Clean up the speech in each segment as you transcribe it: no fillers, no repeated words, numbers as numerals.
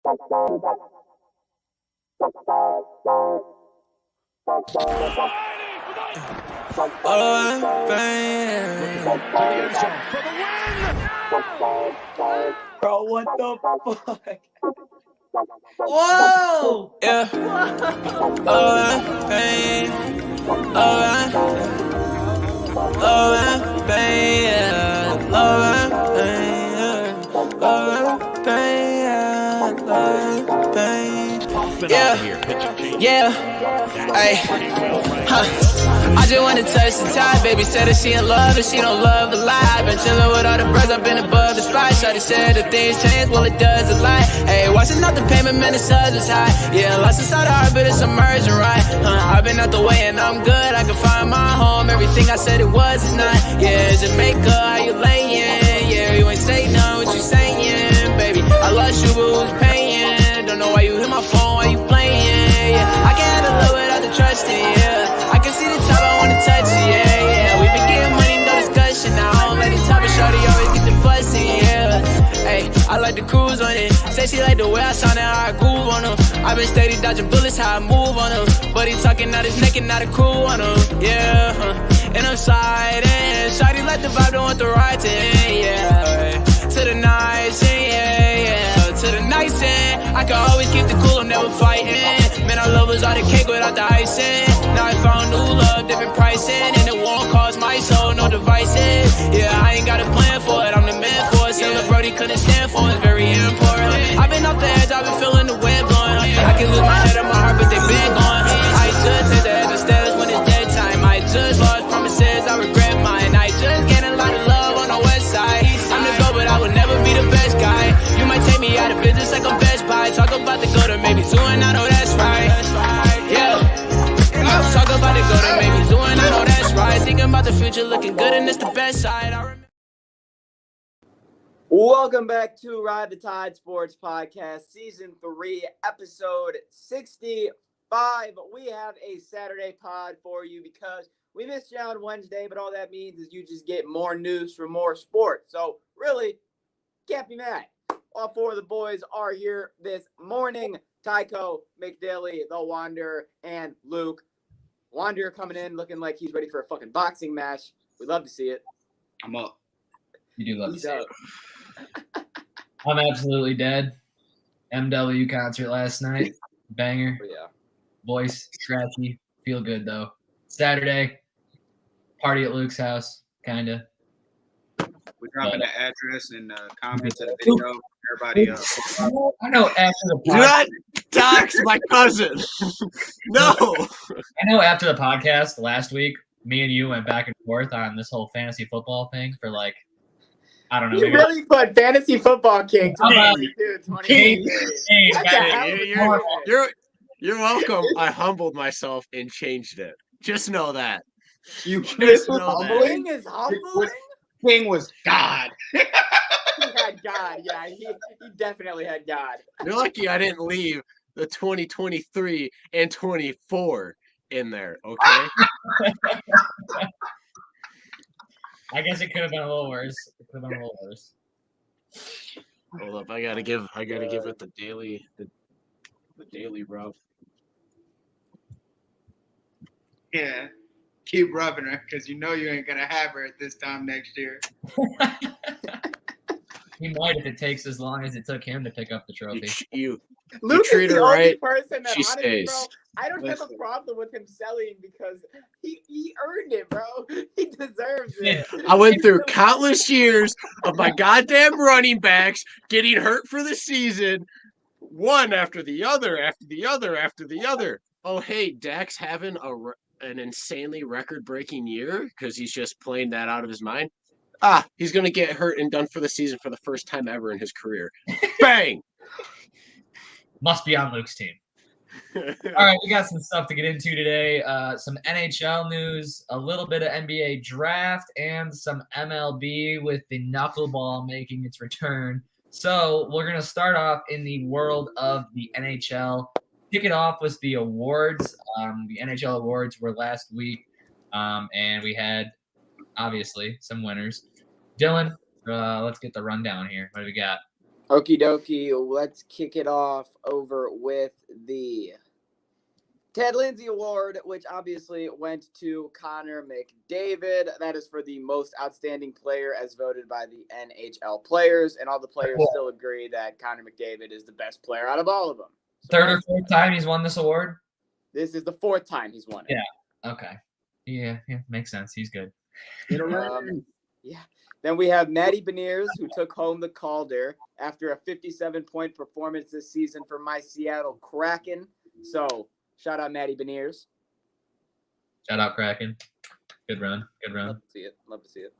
Bro, what the fuck? Whoa! Yeah. Babe. Yeah. Hey. I just wanna touch the top. Baby said that she in love and she don't love a lie. Been chillin' with all the birds, I've been above the spot. Shawty said that things change, well it does a lot. Hey, watching out the payment, man, the suds is high. Yeah, lost inside the heart, but it's emerging right. I've been out the way and I'm good. I can find my home. Everything I said it was is not. Yeah, Jamaica, how you layin'? Yeah, you ain't say none, what you saying, baby? I lost you, but who's paying? Don't know why you hit my phone, why you playing? Yeah, I can't handle love without the trusting. Yeah, I can see the top, I wanna touch it. Yeah, we been getting money, no discussion. Now I don't let it top, but shorty always get the fussing. Yeah, hey, I like the cruise on it. Say she like the way I sound and how I groove on them. I been steady dodging bullets, how I move on them. But he talking out his neck and not a crew on them. Yeah, and I'm sliding. Shawty like the vibe, don't want the ride to end. Yeah, to the nice end. Yeah, to the nice end. I can always keep the cool, I'm never fighting. Man, I love was all the cake without the icing. Now I found new love, different pricing. And it won't cost my soul, no devices. Yeah, I ain't got a plan for it, I'm the man for it. Something Brody couldn't stand for, it's very important. I've been off the edge, I've been feeling the wind blowing. I can lose my head and my heart, but they been gone. I just take the head of stairs when it's dead time. I just lost promises, I regret mine. I just gained a lot of love on the west side. I'm the go, but I would never be the best guy. You might take me out of business like I'm Best Buy. Talk about the go to maybe soon, I know that's right. Yeah. Talk about the go to maybe soon, I know that's right. Thinking about the future, looking good and it's the best side. Welcome back to Ride the Tide Sports Podcast, Season 3, Episode 65. We have a Saturday pod for you because we missed you on Wednesday, but all that means is you just get more news from more sports. So, really, can't be mad. All four of the boys are here this morning. Tycho, McDaily, The Wanderer, and Luke. Wanderer coming in looking like he's ready for a fucking boxing match. We'd love to see it. I'm up. You do love to see it. I'm absolutely dead. MW concert last night. Banger. Oh, yeah. Voice scratchy. Feel good though. Saturday. Party at Luke's house. Kinda. We're dropping the address and comments of the video. Everybody I know after the Do podcast. not dox my cousin. No. I know after the podcast last week, me and you went back and forth on this whole fantasy football thing for like, I don't know. You really put fantasy football king You're welcome. I humbled myself and changed it. Just know that. You just know that. King is humbling? King was God. He had God. Yeah, he definitely had God. You're lucky I didn't leave the 2023 and 24 in there, okay? I guess it could have been a little worse. Hold up, I gotta give it the daily rub. Yeah. Keep rubbing her because you know you ain't going to have her at this time next year. He might if it takes as long as it took him to pick up the trophy. You Luke treat is the her only right, person that she honestly, stays. bro, I don't have a problem with him selling because he earned it, bro. He deserves it. I went through countless years of my goddamn running backs getting hurt for the season, one after the other, after the other, after the other. Oh, hey, Dak's having an insanely record-breaking year because he's just playing that out of his mind. He's going to get hurt and done for the season for the first time ever in his career. Bang! Must be on Luke's team. All right, we got some stuff to get into today. Some NHL news, a little bit of NBA draft, and some MLB with the knuckleball making its return. So we're going to start off in the world of the NHL. Kick it off with the awards. The NHL awards were last week, and we had, obviously, some winners. Dylan, let's get the rundown here. What do we got? Okie dokie, let's kick it off over with the Ted Lindsay Award, which obviously went to Connor McDavid. That is for the most outstanding player as voted by the NHL players, and all the players still agree that Connor McDavid is the best player out of all of them. So Third or fourth time he's won this award? This is the fourth time he's won it. Yeah, okay. Yeah, makes sense. He's good. Yeah. Then we have Matty Beniers, who took home the Calder after a 57-point performance this season for my Seattle Kraken. So, shout out Matty Beniers. Shout out Kraken. Good run. Love to see it.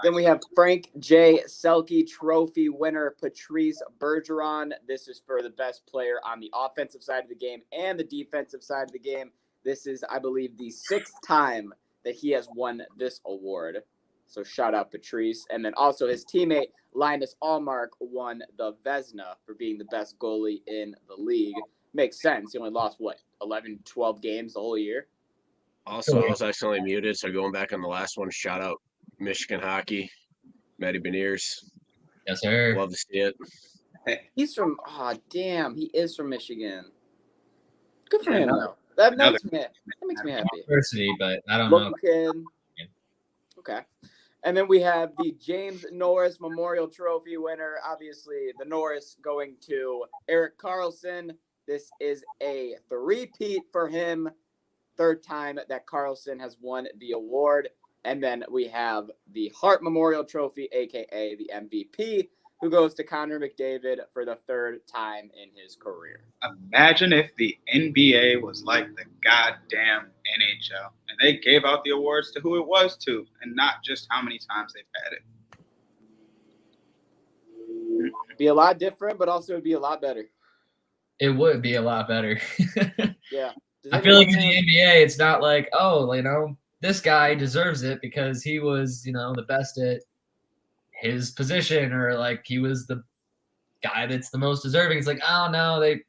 Then we have Frank J. Selke Trophy winner Patrice Bergeron. This is for the best player on the offensive side of the game and the defensive side of the game. This is, I believe, the 6th time that he has won this award. So shout out Patrice. And then also his teammate Linus Allmark won the Vezina for being the best goalie in the league. Makes sense. He only lost, 11, 12 games the whole year? Also, I was accidentally muted, so going back on the last one, shout out Michigan hockey, Matty Beniers. Yes, sir. Love to see it. He's from, he is from Michigan. Good for him, though. That makes me happy. University, but I don't know. Kid. Okay. And then we have the James Norris Memorial Trophy winner. Obviously, the Norris going to Erik Karlsson. This is a three-peat for him. 3rd time that Karlsson has won the award. And then we have the Hart Memorial Trophy, a.k.a. the MVP, who goes to Connor McDavid for the 3rd time in his career. Imagine if the NBA was like the goddamn NHL and they gave out the awards to who it was to and not just how many times they've had it. Be a lot different, but also it'd be a lot better. It would be a lot better. Yeah. I feel like in the NBA, it's not like, this guy deserves it because he was, the best at his position, or like he was the guy that's the most deserving. It's like, oh no, the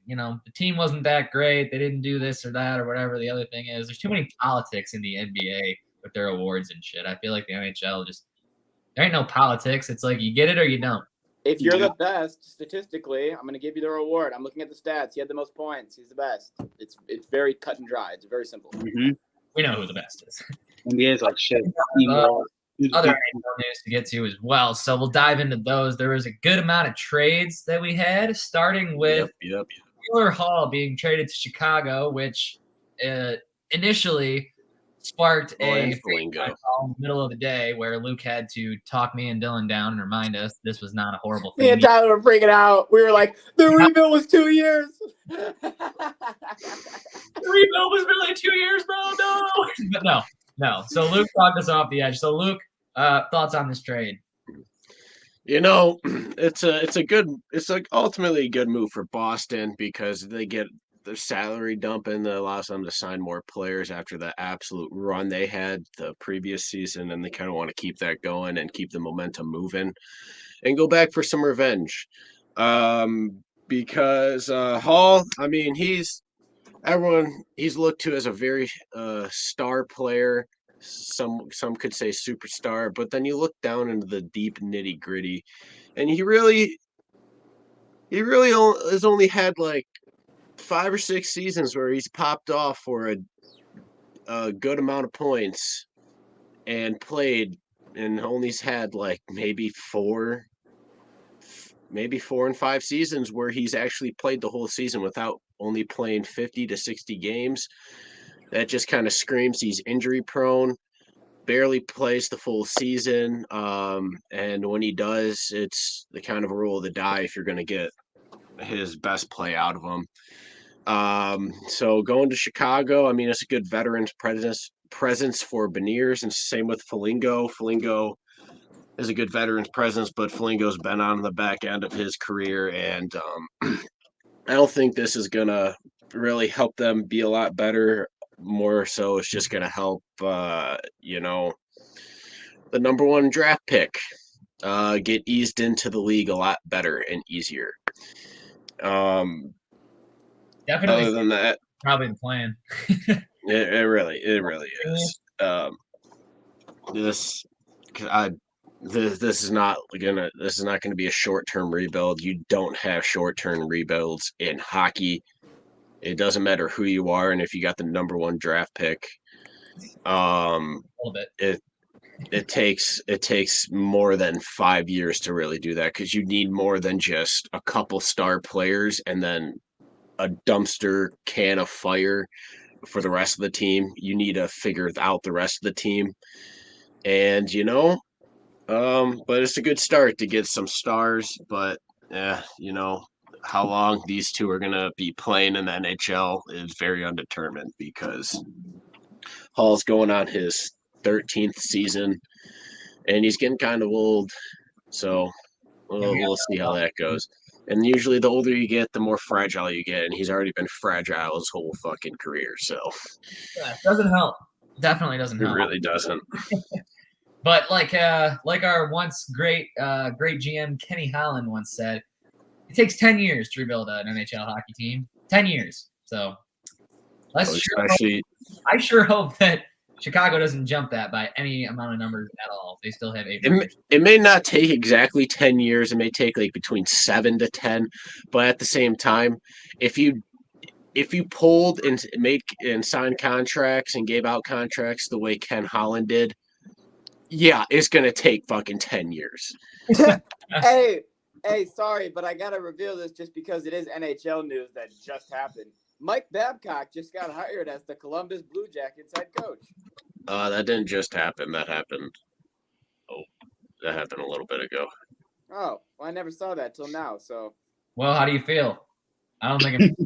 team wasn't that great. They didn't do this or that or whatever the other thing is. There's too many politics in the NBA with their awards and shit. I feel like the NHL there ain't no politics. It's like you get it or you don't. If you're the best, statistically, I'm going to give you the reward. I'm looking at the stats. He had the most points. He's the best. It's very cut and dry. It's very simple. Mm-hmm. We know who the best is. NBA is like shit. Other NHL news to get to as well. So we'll dive into those. There was a good amount of trades that we had, starting with Taylor Hall being traded to Chicago, which initially sparked a call in the middle of the day where Luke had to talk me and Dylan down and remind us this was not a horrible thing. Me and Tyler were freaking out. We were like, the rebuild was 2 years. The rebuild was really 2 years, bro. No. But no. So Luke talked us off the edge. So Luke, thoughts on this trade? It's ultimately a good move for Boston because they get their salary dump and that allows them to sign more players after the absolute run they had the previous season, and they kind of want to keep that going and keep the momentum moving and go back for some revenge. Because Hall, I mean, he's looked to as a very star player. Some could say superstar, but then you look down into the deep nitty gritty, and he really has only had like 5 or 6 seasons where he's popped off for a good amount of points and played, and only's had like maybe 4 and 5 seasons where he's actually played the whole season without only playing 50 to 60 games. That just kind of screams he's injury prone, barely plays the full season. And when he does, it's the kind of a roll of the die if you're going to get his best play out of him. So going to Chicago, I mean, it's a good veterans presence for Beniers, and same with Foligno. Foligno is a good veterans presence, but Foligno's been on the back end of his career, and I don't think this is going to really help them be a lot better. More so, it's just going to help, the number 1 draft pick get eased into the league a lot better and easier. Definitely. Other than that, probably the plan. it really is. this is not gonna be a short-term rebuild. You don't have short-term rebuilds in hockey. It doesn't matter who you are, and if you got the number 1 draft pick, A little bit. it takes more than 5 years to really do that, because you need more than just a couple star players and then a dumpster can of fire for the rest of the team. You need to figure out the rest of the team, and but it's a good start to get some stars. But how long these two are gonna be playing in the NHL is very undetermined, because Hall's going on his 13th season, and he's getting kind of old. So we'll see how that goes. And usually, the older you get, the more fragile you get, and he's already been fragile his whole fucking career. So Yeah, it doesn't help. Definitely doesn't help. It really doesn't. But like our once great GM Kenny Holland once said, it takes 10 years to rebuild an NHL hockey team. 10 years. So I sure hope that Chicago doesn't jump that by any amount of numbers at all. They still have 8 years. It may not take exactly 10 years. It may take like between 7 to 10. But at the same time, if you pulled and signed contracts and gave out contracts the way Ken Holland did, yeah, it's going to take fucking 10 years. Hey, sorry, but I got to reveal this just because it is NHL news that just happened. Mike Babcock just got hired as the Columbus Blue Jackets head coach. That didn't just happen. That happened a little bit ago. Oh, well, I never saw that till now. So, well, how do you feel? I don't think it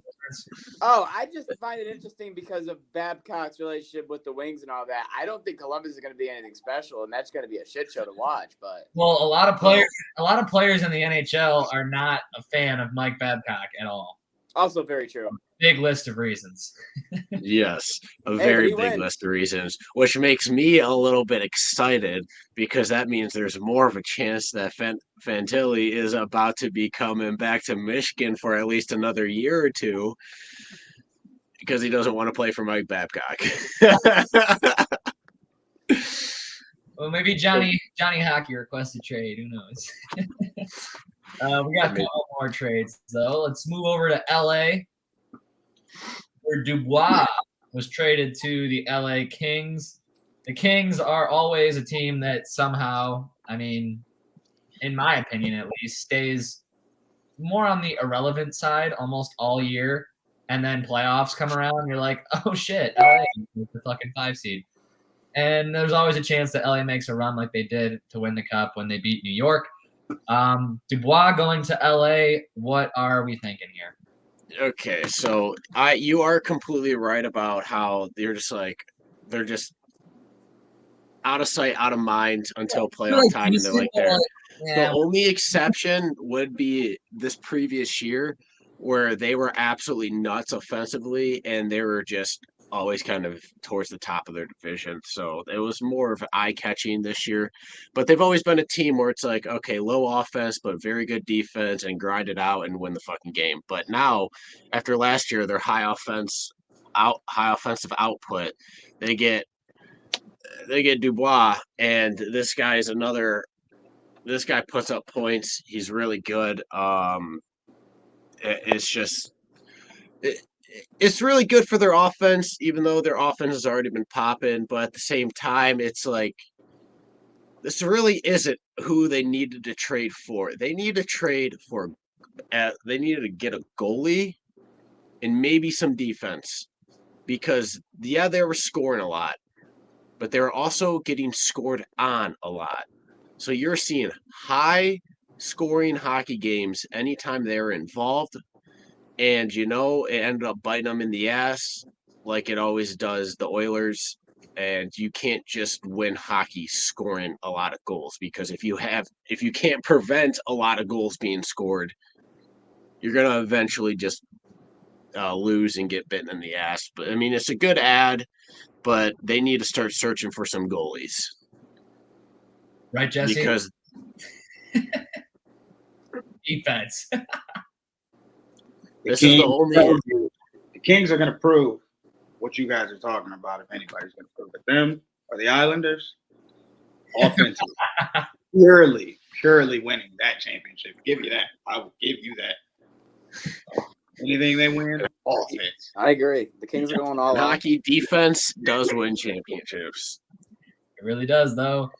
I just find it interesting because of Babcock's relationship with the Wings and all that. I don't think Columbus is going to be anything special, and that's going to be a shit show to watch. But a lot of players in the NHL are not a fan of Mike Babcock at all. Also very true. Big list of reasons. Yes, a very big list of reasons, which makes me a little bit excited, because that means there's more of a chance that Fantilli is about to be coming back to Michigan for at least another year or two, because he doesn't want to play for Mike Babcock. Well, maybe Johnny Hockey requested trade. Who knows? We got a couple more trades, though. Let's move over to LA, where Dubois was traded to the LA Kings. The Kings are always a team that somehow, in my opinion at least, stays more on the irrelevant side almost all year. And then playoffs come around, you're like, oh shit, LA is the fucking 5 seed. And there's always a chance that LA makes a run like they did to win the cup when they beat New York. Dubois going to LA, what are we thinking here? Okay, so you are completely right about how they're just out of sight, out of mind until playoff time, and they're like there. Yeah. The only exception would be this previous year, where they were absolutely nuts offensively, and they were just always kind of towards the top of their division. So it was more of eye-catching this year. But they've always been a team where it's like, okay, low offense, but very good defense, and grind it out and win the fucking game. But now, after last year, their high offensive output, they get Dubois, and this guy puts up points. He's really good. It's really good for their offense, even though their offense has already been popping. But at the same time, it's like, this really isn't who they needed to trade for. They need to trade for. They needed to get a goalie and maybe some defense, because they were scoring a lot, but they were also getting scored on a lot. So you're seeing high scoring hockey games anytime they're involved. And, it ended up biting them in the ass like it always does the Oilers. And you can't just win hockey scoring a lot of goals, because if you can't prevent a lot of goals being scored, you're going to eventually just lose and get bitten in the ass. But, it's a good ad, but they need to start searching for some goalies. Right, Jesse? Because defense. The Kings are going to prove what you guys are talking about, if anybody's going to prove it. Them or the Islanders, offensively. purely winning that championship. Give you that. I will give you that. Anything they win, all fits. I agree. The Kings are going all out. Hockey defense does win championships. It really does, though.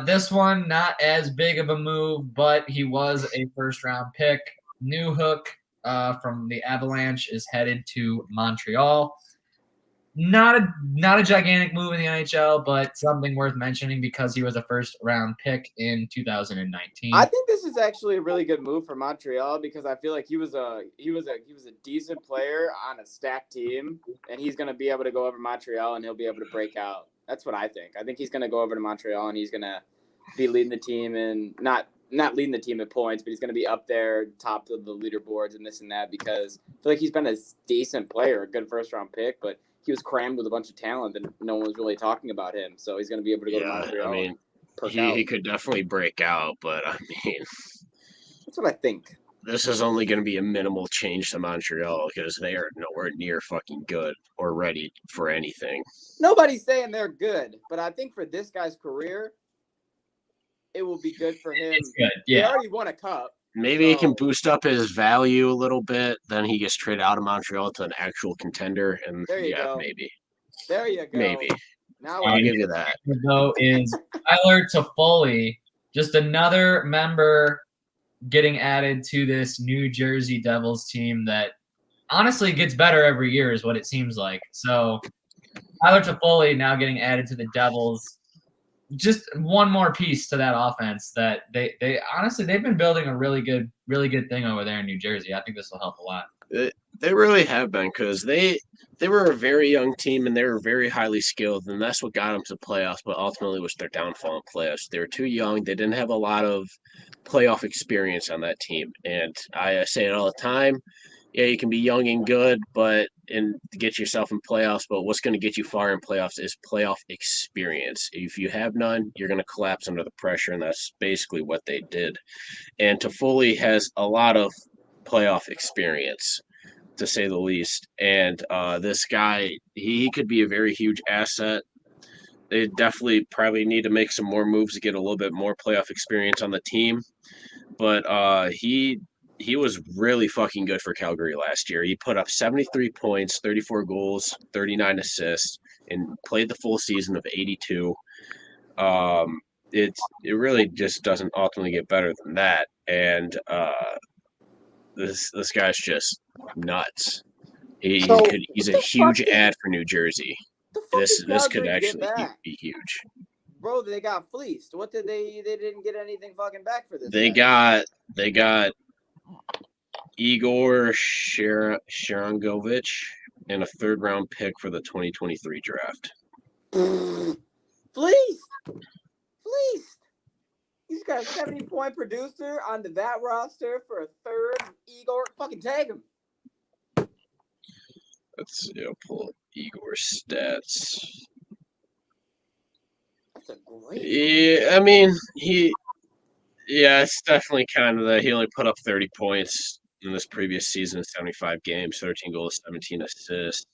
This one, not as big of a move, but he was a first-round pick. New Hook from the Avalanche is headed to Montreal. Not a gigantic move in the NHL, but something worth mentioning because he was a first-round pick in 2019. I think this is actually a really good move for Montreal because I feel like he was a decent player on a stacked team, and he's going to be able to go over Montreal and he'll be able to break out. That's what I think. I think he's going to go over to Montreal and he's going to be leading the team and not leading the team in points, but he's going to be up there, top of the leaderboards and this and that because I feel like he's been a decent player, a good first-round pick, but he was crammed with a bunch of talent and no one was really talking about him. So he's going to be able to go to Montreal. I mean, he could definitely break out, but I mean, that's what I think. This is only going to be a minimal change to Montreal because they are nowhere near fucking good or ready for anything. Nobody's saying they're good, but I think for this guy's career, it will be good for him. It's good, yeah. He already won a cup. Maybe he can boost up his value a little bit. Then he gets traded out of Montreal to an actual contender, and there you go. Maybe. There you go. Maybe. Now I'll give you that. Though is Tyler Toffoli, just another member getting added to this New Jersey Devils team that honestly gets better every year, is what it seems like. So Tyler Toffoli now getting added to the Devils. Just one more piece to that offense that they honestly they've been building a really good thing over there in New Jersey. I think this will help a lot. They really have been because they were a very young team and they were very highly skilled, and that's what got them to playoffs. But ultimately, was their downfall in playoffs. They were too young. They didn't have a lot of playoff experience on that team, and I say it all the time. Yeah, you can be young and good, and get yourself in playoffs. But what's going to get you far in playoffs is playoff experience. If you have none, you're going to collapse under the pressure, and that's basically what they did. And Toffoli has a lot of playoff experience, to say the least. And this guy, he could be a very huge asset. They definitely probably need to make some more moves to get a little bit more playoff experience on the team. But he was really fucking good for Calgary last year. He put up 73 points, 34 goals, 39 assists, and played the full season of 82. It really just doesn't ultimately get better than that. And this guy's just nuts. He's a huge ad for New Jersey. This could actually be huge. Bro, they got fleeced. What did they didn't get anything fucking back for this? They got Igor Sharangovich and a third-round pick for the 2023 draft. Fleeced. He's got a 70-point producer onto that roster for a third. Igor, fucking tag him. Let's see, I'll pull up Igor's stats. That's a great. Yeah, I mean, it's definitely kind of that. He only put up 30 points in this previous season in 75 games, 13 goals, 17 assists.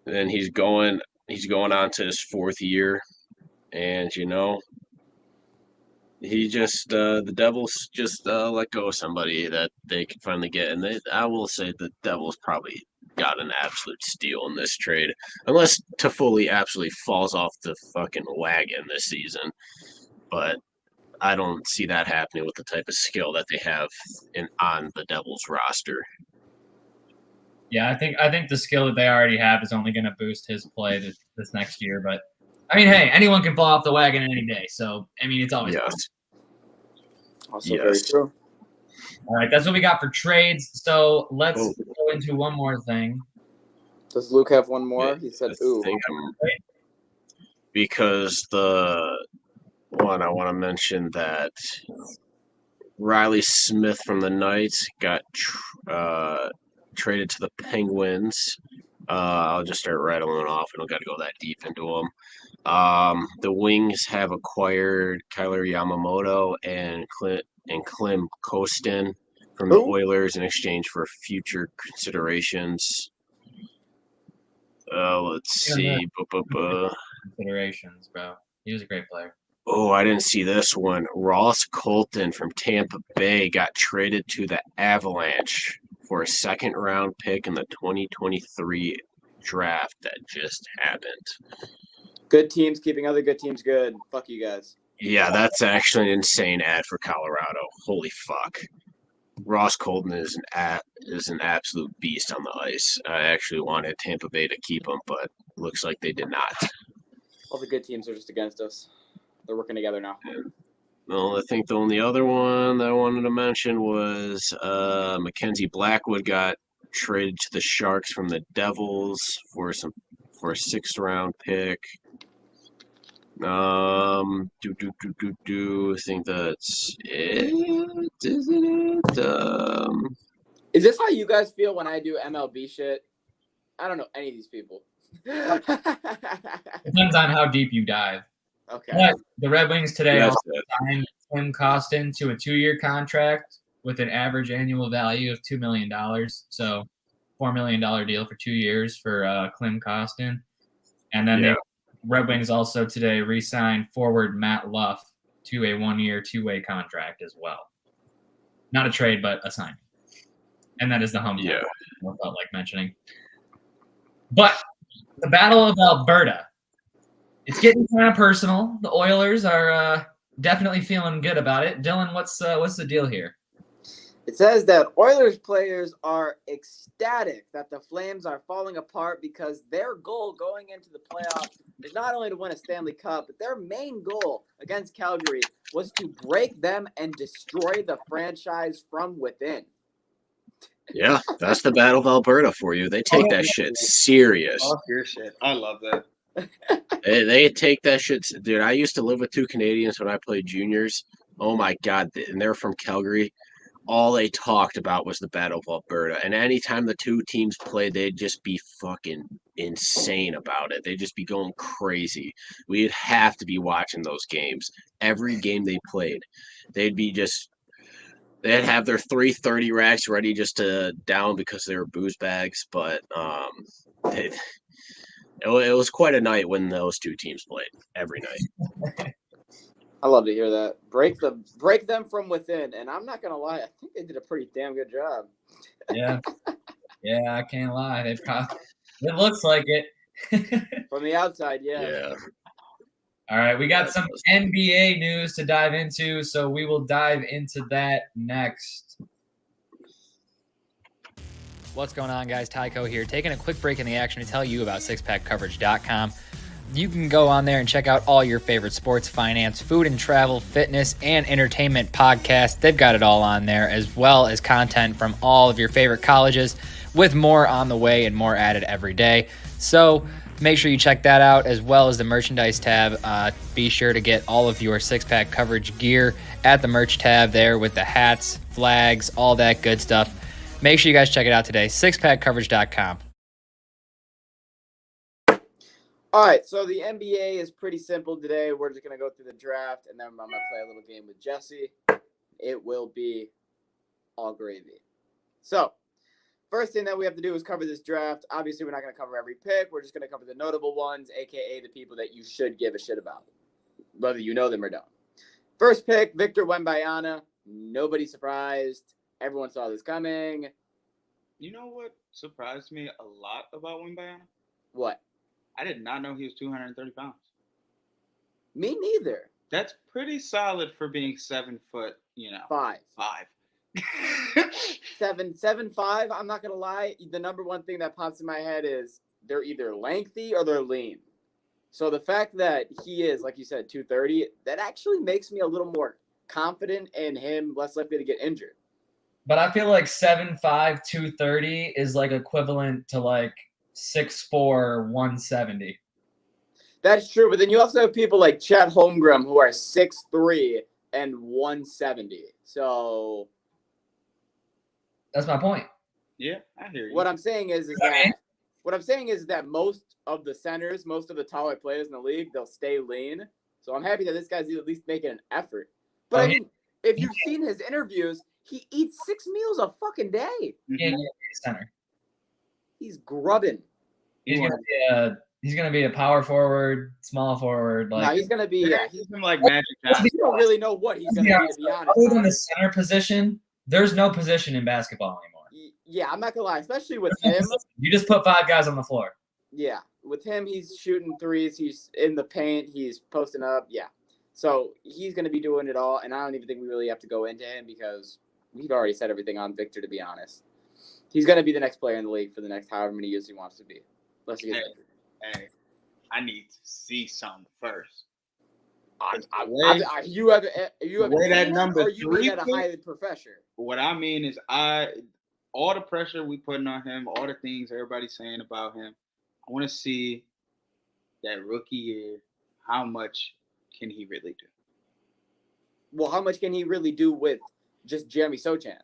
And he's going on to his fourth year, and he just the Devils just let go of somebody that they could finally get, and I will say the Devils probably got an absolute steal in this trade, unless Toffoli absolutely falls off the fucking wagon this season. But I don't see that happening with the type of skill that they have on the Devils roster. Yeah, I think the skill that they already have is only going to boost his play this next year. But I mean, hey, anyone can fall off the wagon any day. So I mean, it's always also very true. All right, that's what we got for trades. So let's go into one more thing. Does Luke have one more? He said, "Ooh." Because the one I want to mention that Riley Smith from the Knights got traded to the Penguins. I'll just start rattling off. I don't got to go that deep into them. The Wings have acquired Kyler Yamamoto and Klim Kostin from the Oilers in exchange for future considerations. Let's see. Considerations, bro. He was a great player. Oh, I didn't see this one. Ross Colton from Tampa Bay got traded to the Avalanche for a second-round pick in the 2023 draft that just happened. Good teams keeping other good teams good. Fuck you guys. Yeah, that's actually an insane ad for Colorado. Holy fuck. Ross Colton is an absolute beast on the ice. I actually wanted Tampa Bay to keep him, but looks like they did not. All the good teams are just against us. They're working together now. Well, I think the only other one that I wanted to mention was Mackenzie Blackwood got traded to the Sharks from the Devils for a 6th-round pick. I think that's it, isn't it? Is this how you guys feel when I do MLB shit? I don't know any of these people. Depends on how deep you dive. Okay. But the Red Wings today That's also signed Tim Costin to a 2-year contract with an average annual value of $2 million. So $4 million deal for 2 years for Klim Costin. And then the Red Wings also today re-signed forward Matt Luff to a 1-year, 2-way contract as well. Not a trade, but a signing. And that is the hometown. Yeah. I felt like mentioning. But the Battle of Alberta. It's getting kind of personal. The Oilers are definitely feeling good about it. Dylan, what's the deal here? It says that Oilers players are ecstatic that the Flames are falling apart because their goal going into the playoffs is not only to win a Stanley Cup, but their main goal against Calgary was to break them and destroy the franchise from within. Yeah, that's the Battle of Alberta for you. They take that shit serious. Off your shit. I love that. They take that shit. Dude, I used to live with 2 Canadians when I played juniors. Oh my God. And they're from Calgary. All they talked about was the Battle of Alberta. And anytime the 2 teams played, they'd just be fucking insane about it. They'd just be going crazy. We'd have to be watching those games. Every game they played, they'd have their 330 racks ready just to down because they were booze bags. But it was quite a night when those 2 teams played every night. I love to hear that. Break them from within. And I'm not gonna lie, I think they did a pretty damn good job. Yeah, I can't lie. It looks like it. From the outside, yeah. All right, we got some NBA news to dive into, so we will dive into that next. What's going on, guys? Tyco here, taking a quick break in the action to tell you about sixpackcoverage.com. You can go on there and check out all your favorite sports, finance, food and travel, fitness, and entertainment podcasts. They've got it all on there, as well as content from all of your favorite colleges, with more on the way and more added every day. So make sure you check that out, as well as the merchandise tab. Be sure to get all of your six-pack coverage gear at the merch tab there with the hats, flags, all that good stuff. Make sure you guys check it out today, sixpackcoverage.com. All right, so the NBA is pretty simple today. We're just going to go through the draft, and then I'm going to play a little game with Jesse. It will be all gravy. So, first thing that we have to do is cover this draft. Obviously, we're not going to cover every pick. We're just going to cover the notable ones, a.k.a. the people that you should give a shit about, whether you know them or don't. First pick, Victor Wembanyama. Nobody surprised. Everyone saw this coming. You know what surprised me a lot about Wembanyama? What? I did not know he was 230 pounds. Me neither. That's pretty solid for being 7 foot, Five. 7'5". I'm not gonna lie. The number one thing that pops in my head is they're either lengthy or they're lean. So the fact that he is, like you said, 230, that actually makes me a little more confident in him, less likely to get injured. But I feel like 7'5", 230 is like equivalent to like 6'4", 170. That's true, but then you also have people like Chet Holmgren who are 6'3" and 170. So that's my point. Yeah, I hear you. What I'm saying is that most of the centers, most of the taller players in the league, they'll stay lean. So I'm happy that this guy's at least making an effort. But I mean, if you've seen his interviews, he eats 6 meals a fucking day. Yeah, center. He's grubbing. He's going to be a He's gonna be a power forward, small forward. No, Like he's gonna be. Yeah, He's him like Magic Johnson. you don't really know what he's gonna be, to be honest. other than the Connor. center position, there's no position in basketball anymore. Yeah, I'm not gonna lie, especially with him. You just put 5 guys on the floor. Yeah, with him, he's shooting threes. He's in the paint. He's posting up. Yeah, so he's gonna be doing it all, and I don't even think we really have to go into him because we've already said everything on Victor. To be honest, he's gonna be the next player in the league for the next however many years he wants to be. Unless he gets injured. Hey, I need to see something first. You have way that seen number him, or you mean 3 at a high professor? What I mean is, all the pressure we putting on him, all the things everybody's saying about him, I want to see that rookie year. How much can he really do? Well, how much can he really do with just Jeremy Sochan?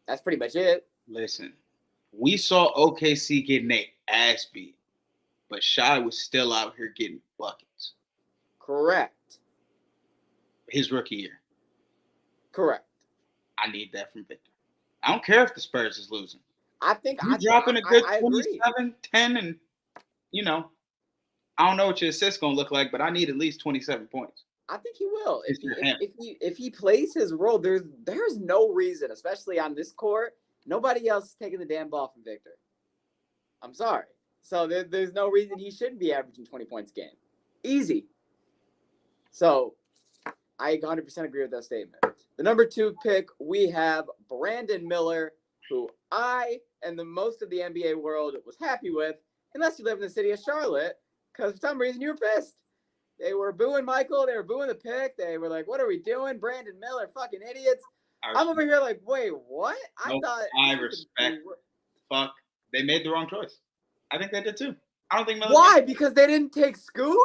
That's pretty much it. Listen, we saw OKC getting their ass beat, but Shai was still out here getting buckets. Correct. His rookie year. Correct. I need that from Victor. I don't care if the Spurs is losing. I think You're dropping a good 27, 10, and, I don't know what your assist's going to look like, but I need at least 27 points. I think he will. If he plays his role, there's no reason, especially on this court, nobody else is taking the damn ball from Victor. I'm sorry. So there's no reason he shouldn't be averaging 20 points a game. Easy. So I 100% agree with that statement. The number 2 pick, we have Brandon Miller, who I and the most of the NBA world was happy with, unless you live in the city of Charlotte, because for some reason you were pissed. They were booing Michael. They were booing the pick. They were like, what are we doing? Brandon Miller, fucking idiots. I'm over here like, wait, what? I respect. Fuck. They made the wrong choice. I think they did too. I don't think Miller. Why? Because they didn't take Scoot?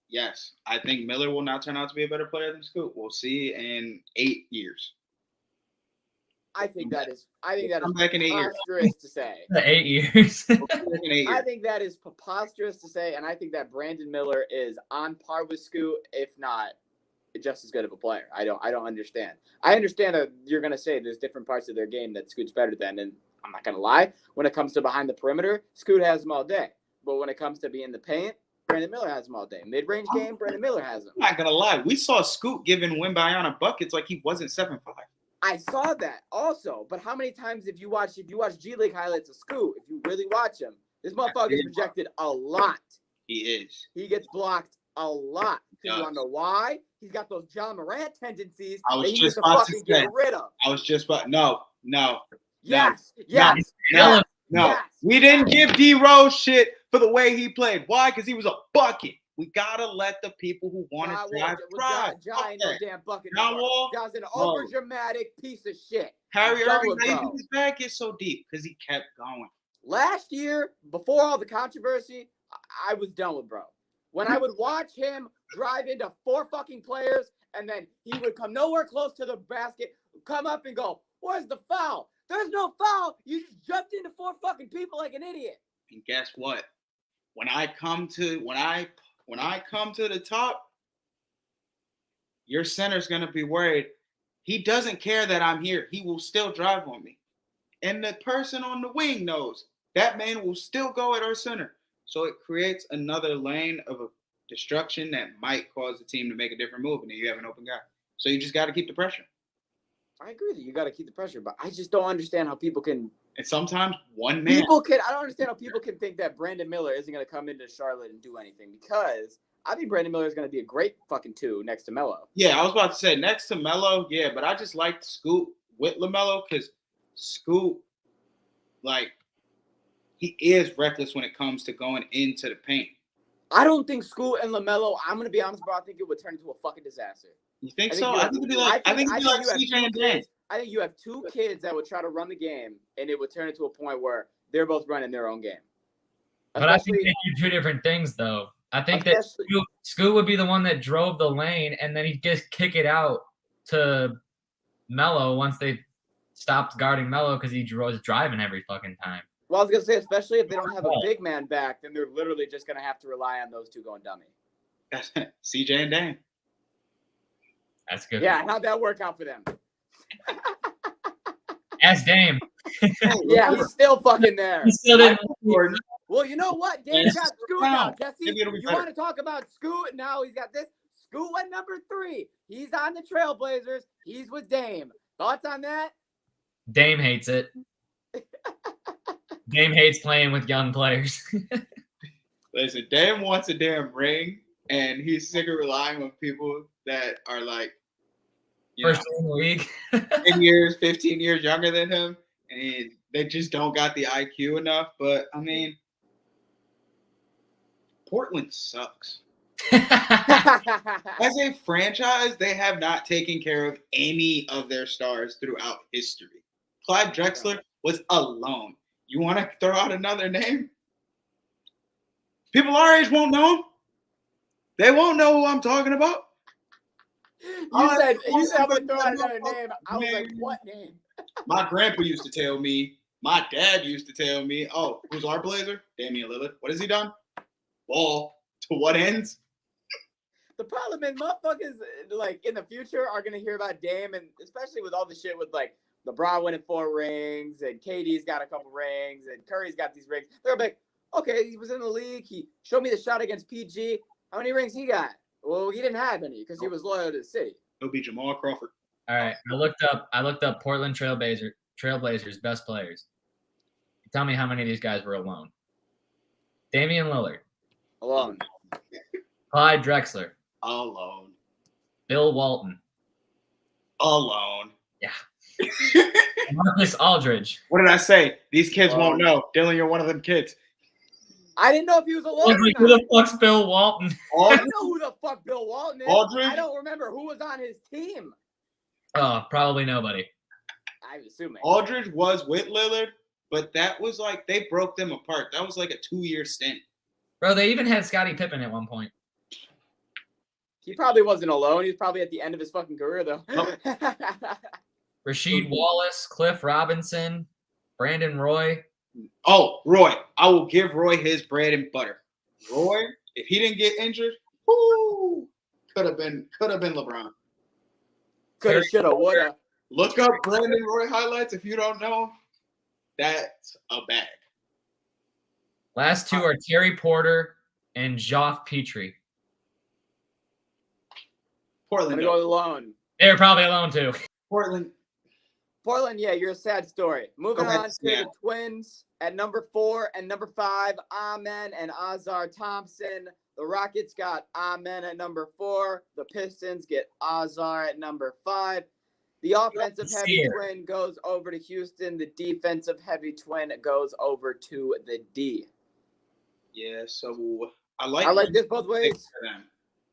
Yes. I think Miller will not turn out to be a better player than Scoot. We'll see in 8 years. I think that is preposterous to say. 8 years. I think that is preposterous to say, and I think that Brandon Miller is on par with Scoot, if not just as good of a player. I don't understand. I understand that you're gonna say there's different parts of their game that Scoot's better than, and I'm not gonna lie. When it comes to behind the perimeter, Scoot has them all day. But when it comes to being in the paint, Brandon Miller has them all day. Mid-range game, Brandon Miller has them. I'm not gonna lie. We saw Scoot giving Wembanyama buckets like he wasn't 7'5". I saw that also, but how many times if you watch G League highlights of Scoot, if you really watch him, this motherfucker is rejected a lot. He is. He gets blocked a lot. You want to know why? He's got those John Morant tendencies that he needs to fucking get rid of. No. Yes. We didn't give D Rose shit for the way he played. Why? Because he was a bucket. We gotta let the people who want to drive. John ain't no damn bucket. John's an overdramatic piece of shit. Harry Irving, his bag is so deep because he kept going. Last year, before all the controversy, I was done with bro. When I would watch him drive into 4 fucking players, and then he would come nowhere close to the basket, come up and go, "Where's the foul?" There's no foul. You just jumped into 4 fucking people like an idiot. And guess what? When I come to the top, your center's gonna be worried. He doesn't care that I'm here. He will still drive on me. And the person on the wing knows that man will still go at our center. So it creates another lane of destruction that might cause the team to make a different move, and then you have an open guy. So you just got to keep the pressure. I agree with you. You got to keep the pressure, but I just don't understand how people can. And sometimes one man. I don't understand how people can think that Brandon Miller isn't going to come into Charlotte and do anything, because I think Brandon Miller is going to be a great fucking 2 next to Melo. Yeah, I was about to say next to Melo, yeah, but I just like Scoot with LaMelo because Scoot, he is reckless when it comes to going into the paint. I don't think Scoot and LaMelo, I'm going to be honest, bro, I think it would turn into a fucking disaster. You think so? I think it'd be like CJ and Dan. I think you have 2 kids that would try to run the game, and it would turn into a point where they're both running their own game. But I think they do 2 different things, though. I think that Scoot would be the one that drove the lane, and then he'd just kick it out to Melo once they stopped guarding Melo because he was driving every fucking time. Well, I was going to say, especially if they don't have a big man back, then they're literally just going to have to rely on those 2 going dummy. CJ and Dan. That's good. Yeah, how'd that work out for them? Ask Dame. Yeah, he's still fucking there. He still didn't. Well, you know what? Dame's got Scoot now. Jesse, Maybe it'll be you better. want to talk about Scoot? Now he's got this. Scoot went number 3. He's on the Trailblazers. He's with Dame. Thoughts on that? Dame hates it. Dame hates playing with young players. Listen, Dame wants a damn ring, and he's sick of relying on people that are like, First in the league. 10 years, 15 years younger than him, and they just don't got the IQ enough. But, I mean, Portland sucks. As a franchise, they have not taken care of any of their stars throughout history. Clyde Drexler was alone. You want to throw out another name? People our age won't know him. They won't know who I'm talking about. You said I'm going to throw out another name. I was like, what name? My grandpa used to tell me. My dad used to tell me, oh, who's our Blazer? Damian Lillard. What has he done? Ball. To what ends? The problem is motherfuckers, like, in the future are going to hear about Dame, and especially with all the shit with, like, LeBron winning 4 rings, and KD's got a couple rings, and Curry's got these rings. They're like, okay, he was in the league. He showed me the shot against PG. How many rings he got? Well, he didn't have any because he was loyal to the city. It'll be Jamal Crawford. All right, I looked up Portland Trailblazers best players. Tell me how many of these guys were alone. Damian Lillard, Alone. Clyde Drexler, Alone. Bill Walton, Alone. yeah, Marcus Aldridge. What did I say? These kids won't know. Dylan, you're one of them kids. I didn't know if he was alone. Like, who the fuck's Bill Walton? I know who the fuck Bill Walton is. Aldridge? I don't remember who was on his team. Oh, probably nobody. I'm assuming. Aldridge was with Lillard, but that was like they broke them apart. That was like a 2-year stint. Bro, they even had Scottie Pippen at one point. He probably wasn't alone. He was probably at the end of his fucking career, though. Rasheed Wallace, Cliff Robinson, Brandon Roy. Oh, Roy. I will give Roy his bread and butter. Roy, if he didn't get injured, whoo, could have been LeBron. Coulda, shoulda, woulda. Look up Brandon Roy highlights if you don't know. That's a bag. Last two are Terry Porter and Geoff Petrie. I'm Portland. gonna go alone. They were probably alone too. Portland. Portland, yeah, you're a sad story. Moving Okay, on to yeah. the Twins at number 4 and number 5, Amen and Azar Thompson. The Rockets got Amen at number 4. The Pistons get Azar at number 5. The offensive heavy twin goes over to Houston. The defensive heavy twin goes over to the D. Yeah, so I I like this both ways. for them.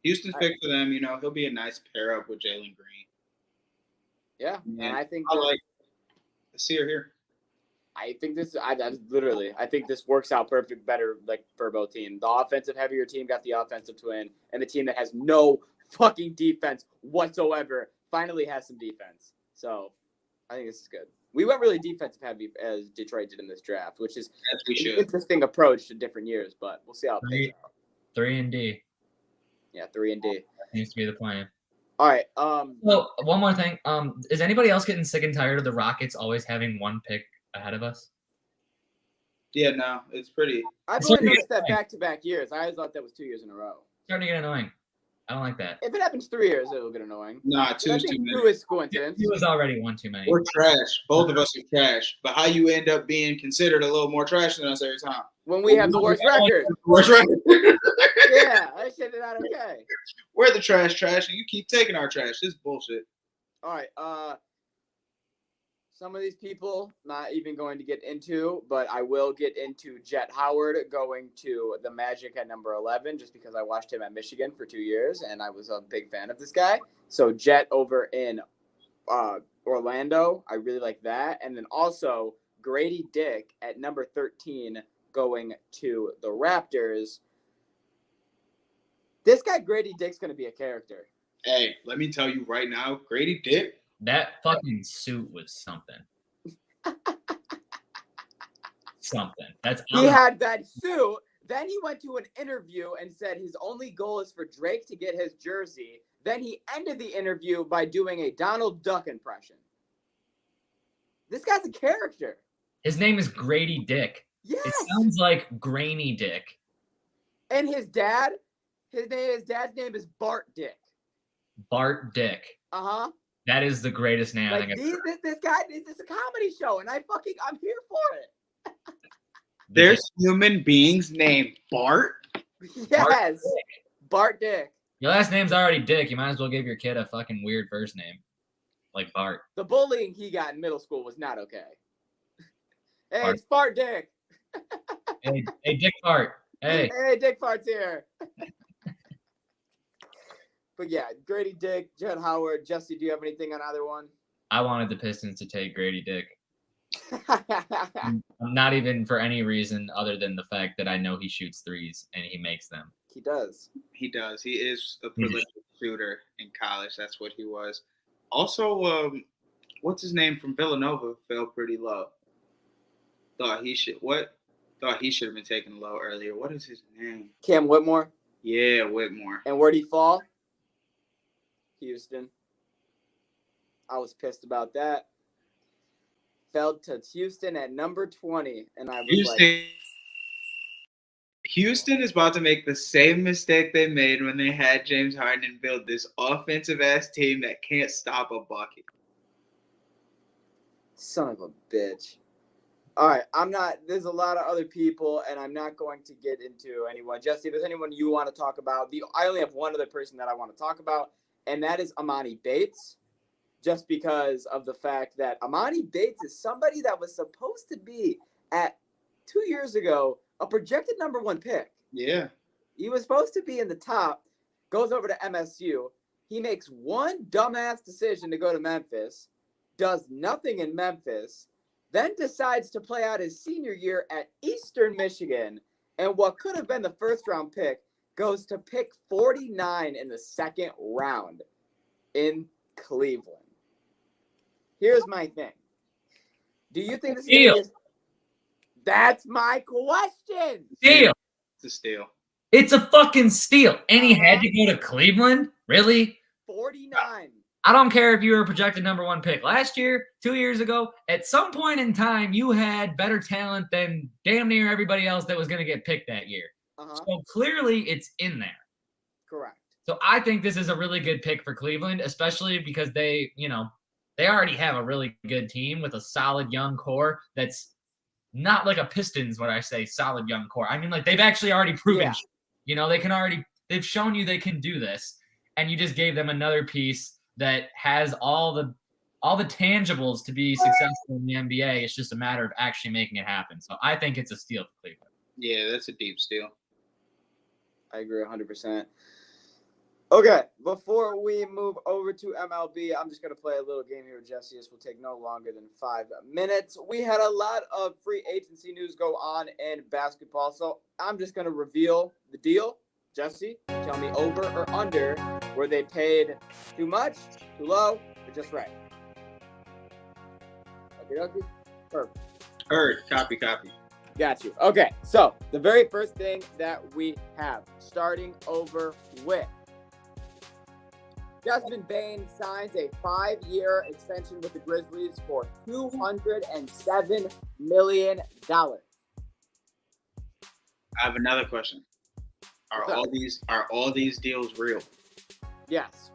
Houston's pick for them. You know, he'll be a nice pair up with Jalen Green. Yeah, Yeah, and I think I see her here. I think this works out perfect better like for both teams. The offensive heavier team got the offensive twin, and the team that has no fucking defense whatsoever finally has some defense. So I think this is good. We went really defensive heavy as Detroit did in this draft, which is As we an should. interesting approach to different years, but we'll see how it plays out. 3 and D. Yeah, 3 and D. Seems to be the plan. All right. So one more thing. Is anybody else getting sick and tired of the Rockets always having one pick ahead of us? Yeah, no, it's pretty. I've only noticed that back-to-back years. I always thought that was 2 years in a row. Starting to get annoying. I don't like that. If it happens 3 years, it'll get annoying. Nah, But I two's too think many. 2 is coincidence. He was already one too many. We're trash. Both of us are trash. But how you end up being considered a little more trash than us every time? When we have the worst record. Worst record. Yeah, that shit is not okay. We're the trash, and you keep taking our trash. This is bullshit. All right. Some of these people not even going to get into, but I will get into Jet Howard going to the Magic at number 11, just because I watched him at Michigan for 2 years and I was a big fan of this guy. So Jet over in Orlando, I really like that. And then also Grady Dick at number 13 going to the Raptors. This guy Grady Dick's going to be a character. Hey, let me tell you right now, Grady Dick. That fucking suit was something. Something. He had that suit. Then he went to an interview and said his only goal is for Drake to get his jersey. Then he ended the interview by doing a Donald Duck impression. This guy's a character. His name is Grady Dick. Yes. It sounds like Grainy Dick. And his dad's name is Bart Dick. Bart Dick. Uh-huh. That is the greatest name I Like think I've heard. this guy, this is a comedy show, and I'm here for it. There's human beings named Bart. Yes. Bart Dick. Your last name's already Dick. You might as well give your kid a fucking weird first name. Like Bart. The bullying he got in middle school was not okay. Hey, Bart. it's Bart Dick. Hey, Dick Bart. Hey. Hey, Dick Fart's here. But yeah, Grady Dick, Judd Howard. Jesse, do you have anything on either one? I wanted the Pistons to take Grady Dick. Not even for any reason other than the fact that I know he shoots threes and he makes them. He does. He does. He is a prolific shooter in college. That's what he was. Also, what's his name from Villanova fell pretty low. Thought he should have been taken low earlier. What is his name? Cam Whitmore. Yeah, Whitmore. And where'd he fall? Houston. I was pissed about that. Fell to Houston at number 20, and I was Houston is about to make the same mistake they made when they had James Harden and build this offensive-ass team that can't stop a bucket. Son of a bitch. All right, there's a lot of other people, and I'm not going to get into anyone. Jesse, if there's anyone you want to talk about, I only have one other person that I want to talk about, and that is Amani Bates, just because of the fact that Amani Bates is somebody that was supposed to be at 2 years ago a projected number 1 pick. Yeah. He was supposed to be in the top, goes over to MSU. He makes one dumbass decision to go to Memphis, does nothing in Memphis, then decides to play out his senior year at Eastern Michigan, and what could have been the first-round pick goes to pick 49 in the second round in Cleveland. Here's my thing. Do you think this is That's my question. Steal. It's a steal. It's a fucking steal. And he had to go to Cleveland? Really? 49. I don't care if you were a projected number 1 pick. Last year, 2 years ago, at some point in time, you had better talent than damn near everybody else that was going to get picked that year. So clearly it's in there. Correct. So I think this is a really good pick for Cleveland, especially because they already have a really good team with a solid young core that's not like a Pistons when I say solid young core. I mean, like, they've actually already proven, they've shown you they can do this, and you just gave them another piece that has all the tangibles to be successful in the NBA. It's just a matter of actually making it happen. So I think it's a steal for Cleveland. Yeah, that's a deep steal. I agree 100%. Okay, before we move over to MLB, I'm just going to play a little game here with Jesse. This will take no longer than 5 minutes. We had a lot of free agency news go on in basketball, so I'm just going to reveal the deal. Jesse, tell me over or under. Were they paid too much, too low, or just right? Okay. Perfect. Heard. Copy. Got you. Okay, so the very first thing that we have, starting over with, Desmond Bain signs a 5-year extension with the Grizzlies for $207 million. I have another question. Are all these deals real? Yes.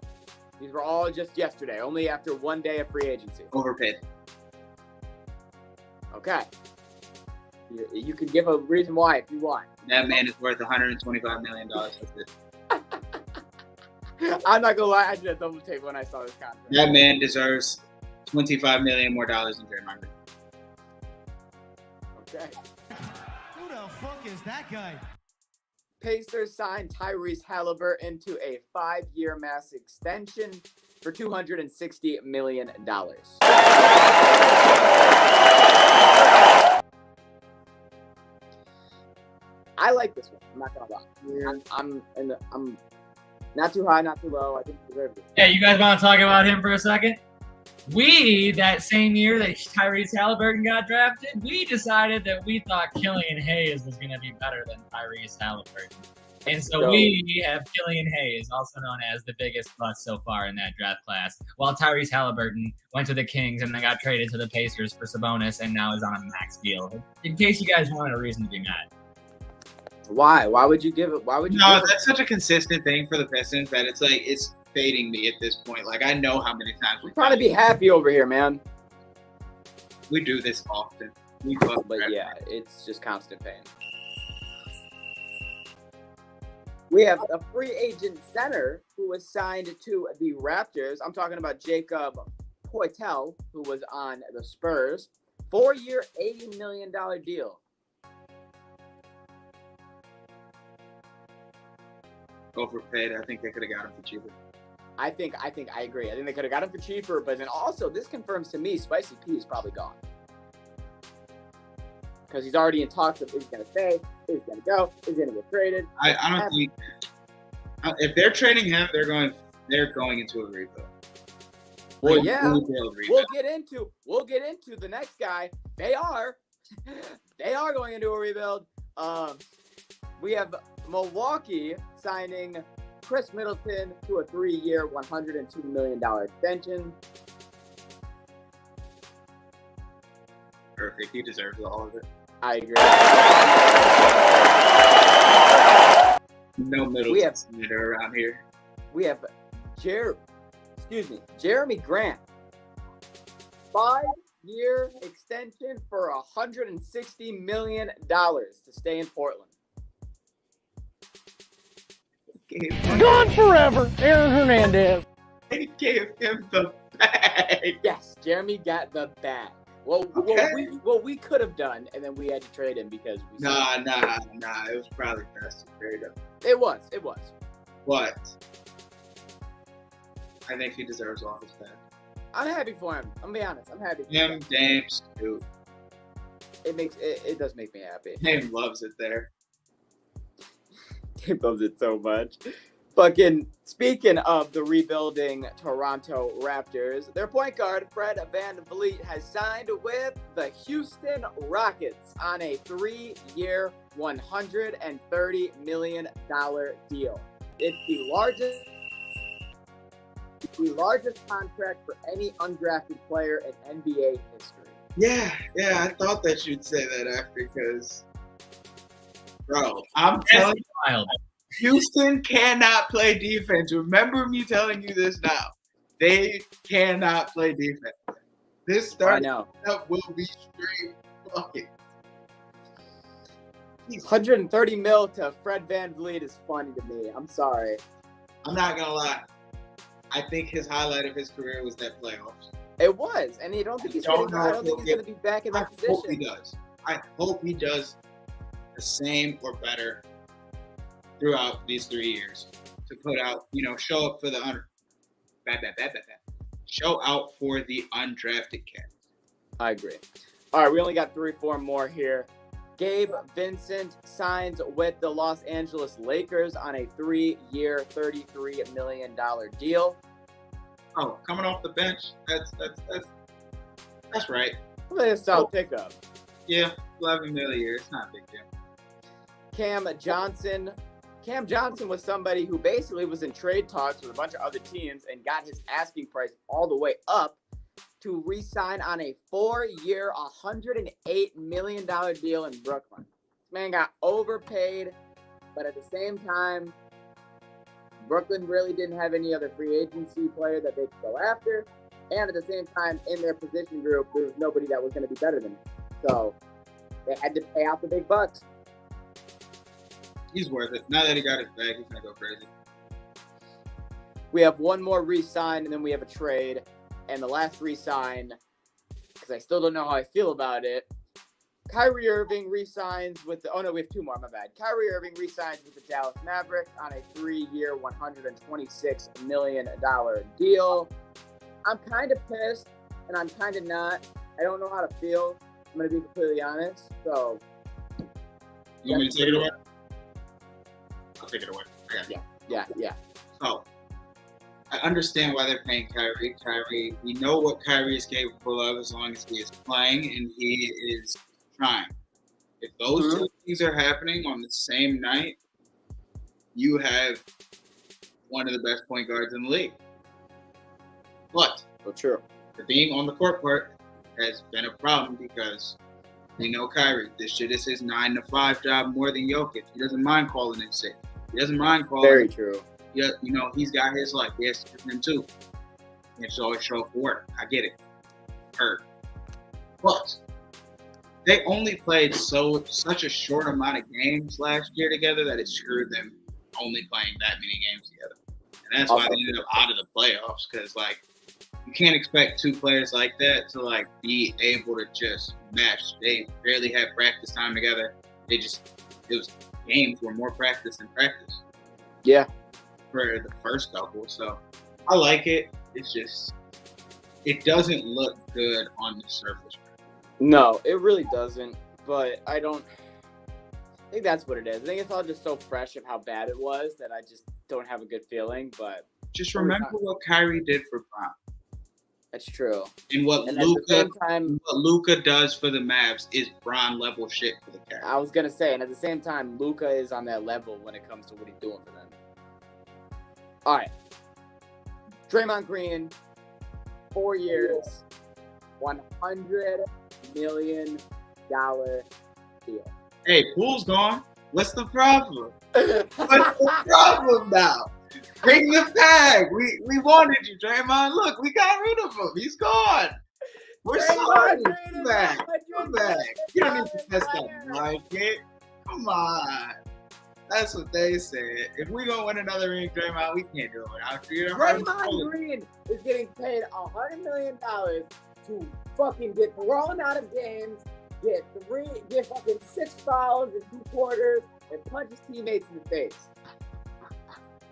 These were all just yesterday, only after 1 day of free agency. Overpaid. Okay. You could give a reason why if you want. That man is worth $125 million. That's it. I'm not gonna lie, I did a double take when I saw this contract. That man deserves $25 million more than Draymond Green. Okay. Who the fuck is that guy? Pacers signed Tyrese Halliburton to a 5-year max extension for $260 million. I like this one. I'm not gonna lie. I'm not too high, not too low. I think deserve it. Yeah, you guys want to talk about him for a second? We, that same year that Tyrese Halliburton got drafted, we decided that we thought Killian Hayes was going to be better than Tyrese Halliburton. And so Go. we have Killian Hayes, also known as the biggest bust so far in that draft class, while Tyrese Halliburton went to the Kings and then got traded to the Pacers for Sabonis and now is on a max deal. In case you guys wanted a reason to be mad. Why? Why would you give it? Why would you? No, give that's such a consistent thing for the Pistons that it's like it's fading me at this point. Like I know how many times I'm trying to be happy over here, man. we do this often. We love But that. yeah, it's just constant pain. We have a free agent center who was signed to the Raptors. I'm talking about Jacob Poeltl, who was on the Spurs. 4-year, $80 million deal. Overpaid. I think they could have got him for cheaper. I agree. I think they could have got him for cheaper, but then also this confirms to me Spicy P is probably gone. Because he's already in talks of is he going to stay, is he going to go, is he going to get traded. I don't think if they're trading him, they're going into a rebuild. Well, Like, yeah, rebuild. we'll get into the next guy. They are going into a rebuild. We have Milwaukee signing Chris Middleton to a 3-year, $102 million extension. Perfect. He deserves all of it. I agree. No middle We have- senator around here. We have Jeremy Grant. 5-year extension for $160 million to stay in Portland. Gone forever, Aaron Hernandez. They gave him the bag. Yes, Jeremy got the bag. Well, Okay. what we could have done, and then we had to trade him because we Nah. It was probably best to trade him. It was. But I think he deserves all his bag. I'm happy for him. I'm gonna be honest. I'm happy. For Him, Dame, Scoot. It does make me happy. Dame loves it there. He loves it so much. Fucking speaking of the rebuilding Toronto Raptors, their point guard Fred VanVleet has signed with the Houston Rockets on a 3-year, $130 million deal. It's the largest contract for any undrafted player in NBA history. Yeah, I thought that you'd say that after because, bro, I'm That's telling you, wild. Houston cannot play defense. Remember me telling you this now. They cannot play defense. This I starting know. up will be straight fucking. 130 mil to Fred VanVleet is funny to me. I'm sorry. I'm not gonna lie. I think his highlight of his career was that playoffs. It was, and I don't think he's going to be back in I that hope he position. does. I hope he does the same or better throughout these 3 years to put out, show up for the show out for the undrafted cats. I agree. All right, we only got 3-4 more here. Gabe Vincent signs with the Los Angeles Lakers on a 3-year, $33 million deal. Oh, coming off the bench, that's right. Let's solid pickup. Yeah, 11 million a year. It's not a big deal. Cam Johnson was somebody who basically was in trade talks with a bunch of other teams and got his asking price all the way up to re-sign on a 4-year, $108 million deal in Brooklyn. This man got overpaid, but at the same time, Brooklyn really didn't have any other free agency player that they could go after. And at the same time, in their position group, there was nobody that was going to be better than him. So they had to pay out the big bucks. He's worth it. Now that he got his bag, he's going to go crazy. We have one more re-sign, and then we have a trade. And the last re-sign, because I still don't know how I feel about it, Kyrie Irving re-signs with the – oh, no, we have 2 more. My bad. Kyrie Irving re-signs with the Dallas Mavericks on a 3-year, $126 million deal. I'm kind of pissed, and I'm kind of not. I don't know how to feel. I'm going to be completely honest. So, You want me to take it away? I'll take it away. I got it. yeah. So, I understand why they're paying Kyrie. We know what Kyrie is capable of as long as he is playing and he is trying. If those 2 things are happening on the same night, you have one of the best point guards in the league. But So true. the being on the court part has been a problem because we know Kyrie. This shit is his 9 to 5 job more than Jokic. He doesn't mind calling it sick. He doesn't mind calling Very it. true. Yeah, you know, he's got his life. He has to do him too. He has to always show up for work. I get it. Heard. But they only played such a short amount of games last year together that it screwed them only playing that many games together. And that's why they ended up out of the playoffs because, like, you can't expect two players like that to, like, be able to just mesh. They barely had practice time together. It was games were more practice than practice. Yeah. For the first couple. So I like it. It's just, it doesn't look good on the surface. No, it really doesn't. But I think that's what it is. I think it's all just so fresh of how bad it was that I just don't have a good feeling. But just remember what Kyrie did for Bron. That's true. And what Luka does for the Mavs is Bron level shit for the Cavs. I was gonna say, and at the same time, Luka is on that level when it comes to what he's doing for them. All right, Draymond Green, 4 years, $100 million deal. Hey, Poole's gone. What's the problem? What's the problem now? Bring the bag. We wanted you, Draymond. Look, we got rid of him. He's gone. We're sorry. Come back. Come back. You don't need to test that market. Come on. That's what they said. If we don't win another ring, Draymond, we can't do it without you. Draymond Green is getting paid $100 million to fucking get thrown out of games, get fucking 6 fouls in 2 quarters, and punch his teammates in the face.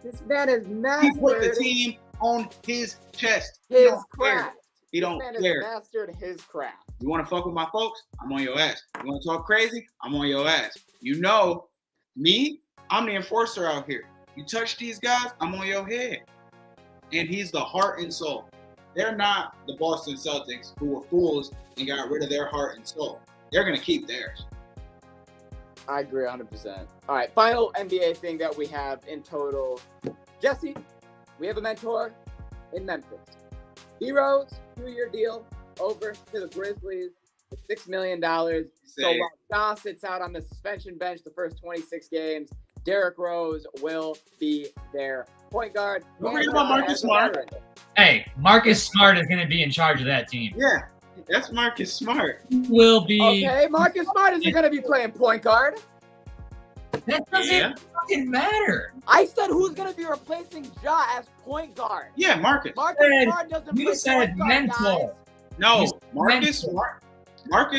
This man is mastered. He put the team on his chest. His craft. He don't care. This man has mastered his craft. You want to fuck with my folks? I'm on your ass. You want to talk crazy? I'm on your ass. You know me? I'm the enforcer out here. You touch these guys, I'm on your head. And he's the heart and soul. They're not the Boston Celtics who were fools and got rid of their heart and soul. They're going to keep theirs. I agree 100%. All right, final NBA thing that we have in total. Jesse, we have a mentor in Memphis. D-Rose, 2-year deal, over to the Grizzlies for $6 million. So while Ja sits out on the suspension bench the first 26 games, Derrick Rose will be their point guard. What about Marcus Smart? Hey, Marcus Smart is going to be in charge of that team. Yeah, that's Marcus Smart. Will be. Okay, Marcus Smart isn't going to be playing point guard. That doesn't fucking matter. I said who's going to be replacing Ja as point guard. Yeah, Marcus. Marcus Smart doesn't You play said point guard, mentor. guys. No, Marcus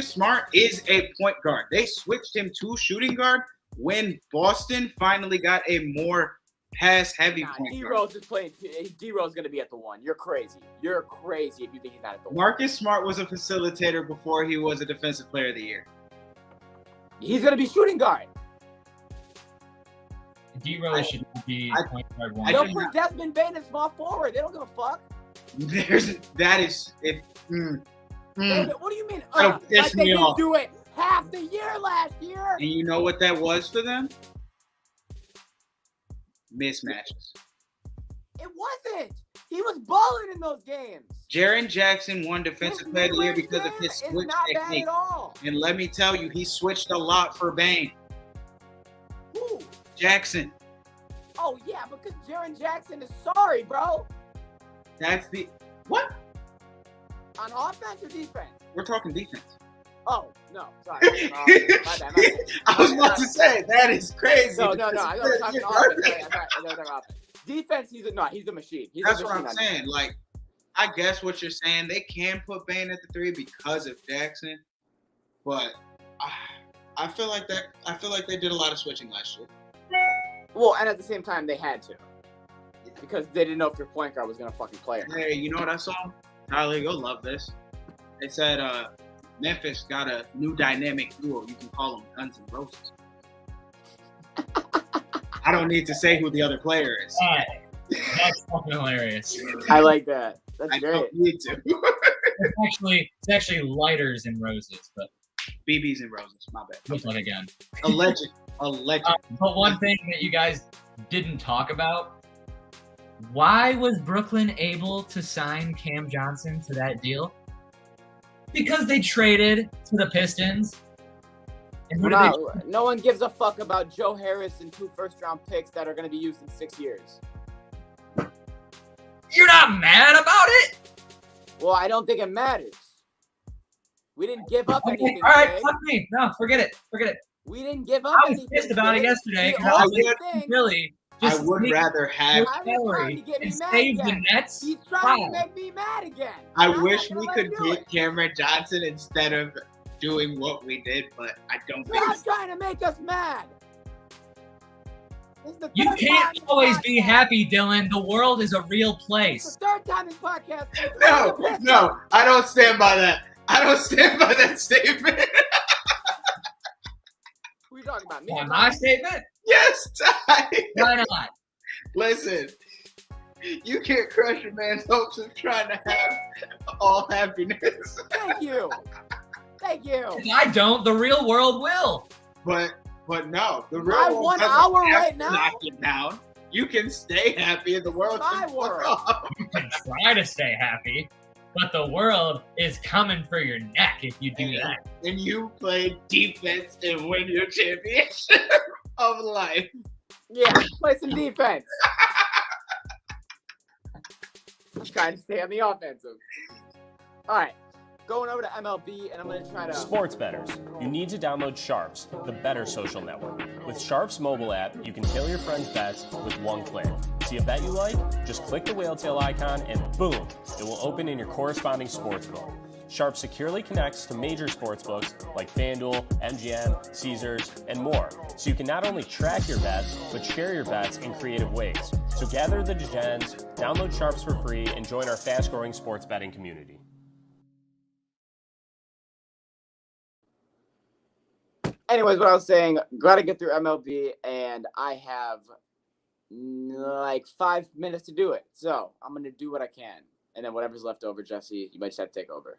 Smart is a point guard. They switched him to shooting guard when Boston finally got a more pass-heavy point D-Rose is playing. D-Rose is going to be at the 1. You're crazy. You're crazy if you think he's not at the 1. Marcus Smart was a facilitator before he was a defensive player of the year. He's going to be shooting guard. D-Rose should be point guard 1. They'll put Desmond Bane as small forward. They don't give a fuck. David, what do you mean? That'll piss Like they me didn't off. do it half the year last year. And you know what that was for them? Mismatches. It wasn't. He was balling in those games. Jaren Jackson won Defensive Player of the Year because of his It's switch not bad technique. at all. And let me tell you, he switched a lot for Bane. Who? Jackson. Oh, yeah, because Jaren Jackson is sorry, bro. That's the what? On offense or defense? We're talking defense. Oh, no. Sorry. My bad. I was about to say that is crazy. No. I was talking offense. I thought offense. Defense, he's a machine. That's what I'm saying. Like, I guess what you're saying, they can put Bane at the 3 because of Jackson, but I feel like they did a lot of switching last year. Well, and at the same time, they had to. Because they didn't know if your point guard was going to fucking play or not. Hey, you know what I saw? Tyler, you'll love this. They said Memphis got a new dynamic duo. You can call them Guns and Roses. I don't need to say who the other player is. That's fucking hilarious. I like that. That's I great. don't need to. It's actually lighters and roses, but BBs and roses. My bad. Which one again? Alleged. But one thing that you guys didn't talk about, why was Brooklyn able to sign Cam Johnson to that deal? Because they traded to the Pistons. And who did they No one gives a fuck about Joe Harris and 2 first-round picks that are going to be used in 6 years. You're not mad about it? Well, I don't think it matters. We didn't give up anything. All right, big. fuck me. No, forget it. We didn't give up I was anything. pissed about it big. yesterday. The 'Cause I was only like, thing- really, I just would leave rather have. your I was trying salary to get me and mad save the again. Nets. He's trying Wow. to make me mad again. I I'm wish not we gonna could let him do get it. Cameron Johnson instead of doing what we did, but I don't think. Stop trying to make us mad. This is the You third can't time this always be podcast- happy, Dylan. The world is a real It's place. the third time this podcast. No, I don't stand by that. I don't stand by that statement. Who are you talking about? Me? On my statement? Yes, Ty. Why not? Listen, you can't crush a man's hopes of trying to have all happiness. Thank you. Thank you. If I don't, the real world will. But no, the real My world 1 doesn't hour have right to now? knock you down. You can stay happy in the world. my can fuck world. off. You can try to stay happy, but the world is coming for your neck if you do that. And you play defense and win your championship of life. Yeah, play some defense. I'm trying to stay on the offensive. All right, going over to MLB, and I'm going to try to. Sports bettors, you need to download Sharps, the better social network. With Sharps mobile app, you can tailor your friends' bets with one click. See a bet you like? Just click the whale tail icon and boom, it will open in your corresponding sportsbook. Sharp securely connects to major sportsbooks like FanDuel, MGM, Caesars, and more, so you can not only track your bets, but share your bets in creative ways. So gather the degens, download Sharps for free, and join our fast-growing sports betting community. Anyways, what I was saying, got to get through MLB, and I have like 5 minutes to do it. So I'm going to do what I can. And then whatever's left over, Jesse, you might just have to take over.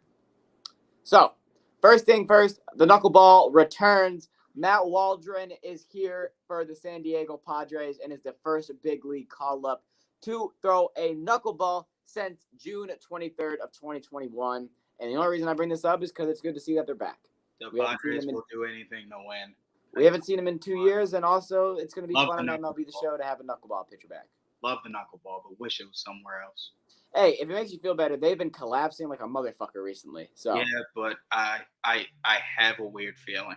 So, first thing first, the knuckleball returns. Matt Waldron is here for the San Diego Padres and is the first big league call-up to throw a knuckleball since June 23rd of 2021. And the only reason I bring this up is because it's good to see that they're back. The We haven't seen Padres them in- will do anything to win. We haven't seen him in 2 years, and also it's going to be Love fun the on MLB The Show to have a knuckleball pitcher back. Love the knuckleball, but wish it was somewhere else. Hey, if it makes you feel better, they've been collapsing like a motherfucker recently. So Yeah, but I have a weird feeling.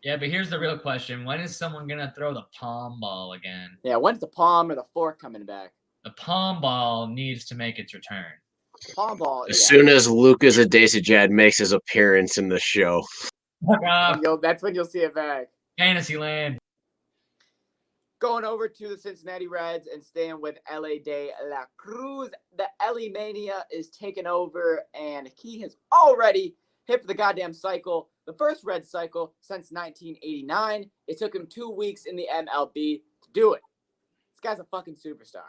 Yeah, but here's the real question. When is someone going to throw the palm ball again? yeah, when's the palm or the fork coming back? The palm ball needs to make its return. Palm ball. As Yeah. soon as Lucas Adesijad makes his appearance in the show. That's when you'll see it back. Fantasyland. Going over to the Cincinnati Reds and staying with LA de la Cruz. The LA Mania is taking over, and he has already hit for the goddamn cycle. The first Red cycle since 1989. It took him 2 weeks in the MLB to do it. This guy's a fucking superstar.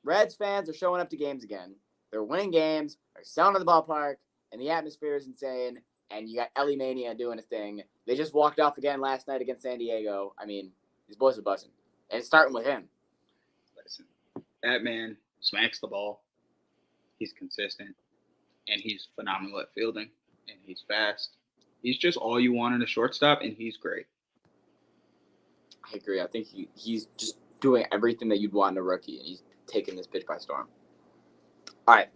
Reds fans are showing up to games again. They're winning games. They're selling to the ballpark, and the atmosphere is insane. And you got LA Mania doing a thing. They just walked off again last night against San Diego. I mean, these boys are buzzing. And it's starting with him. Listen, that man smacks the ball. He's consistent, and he's phenomenal at fielding, and he's fast. He's just all you want in a shortstop, and he's great. I agree. I think he's just doing everything that you'd want in a rookie, and he's taking this pitch by storm. All right.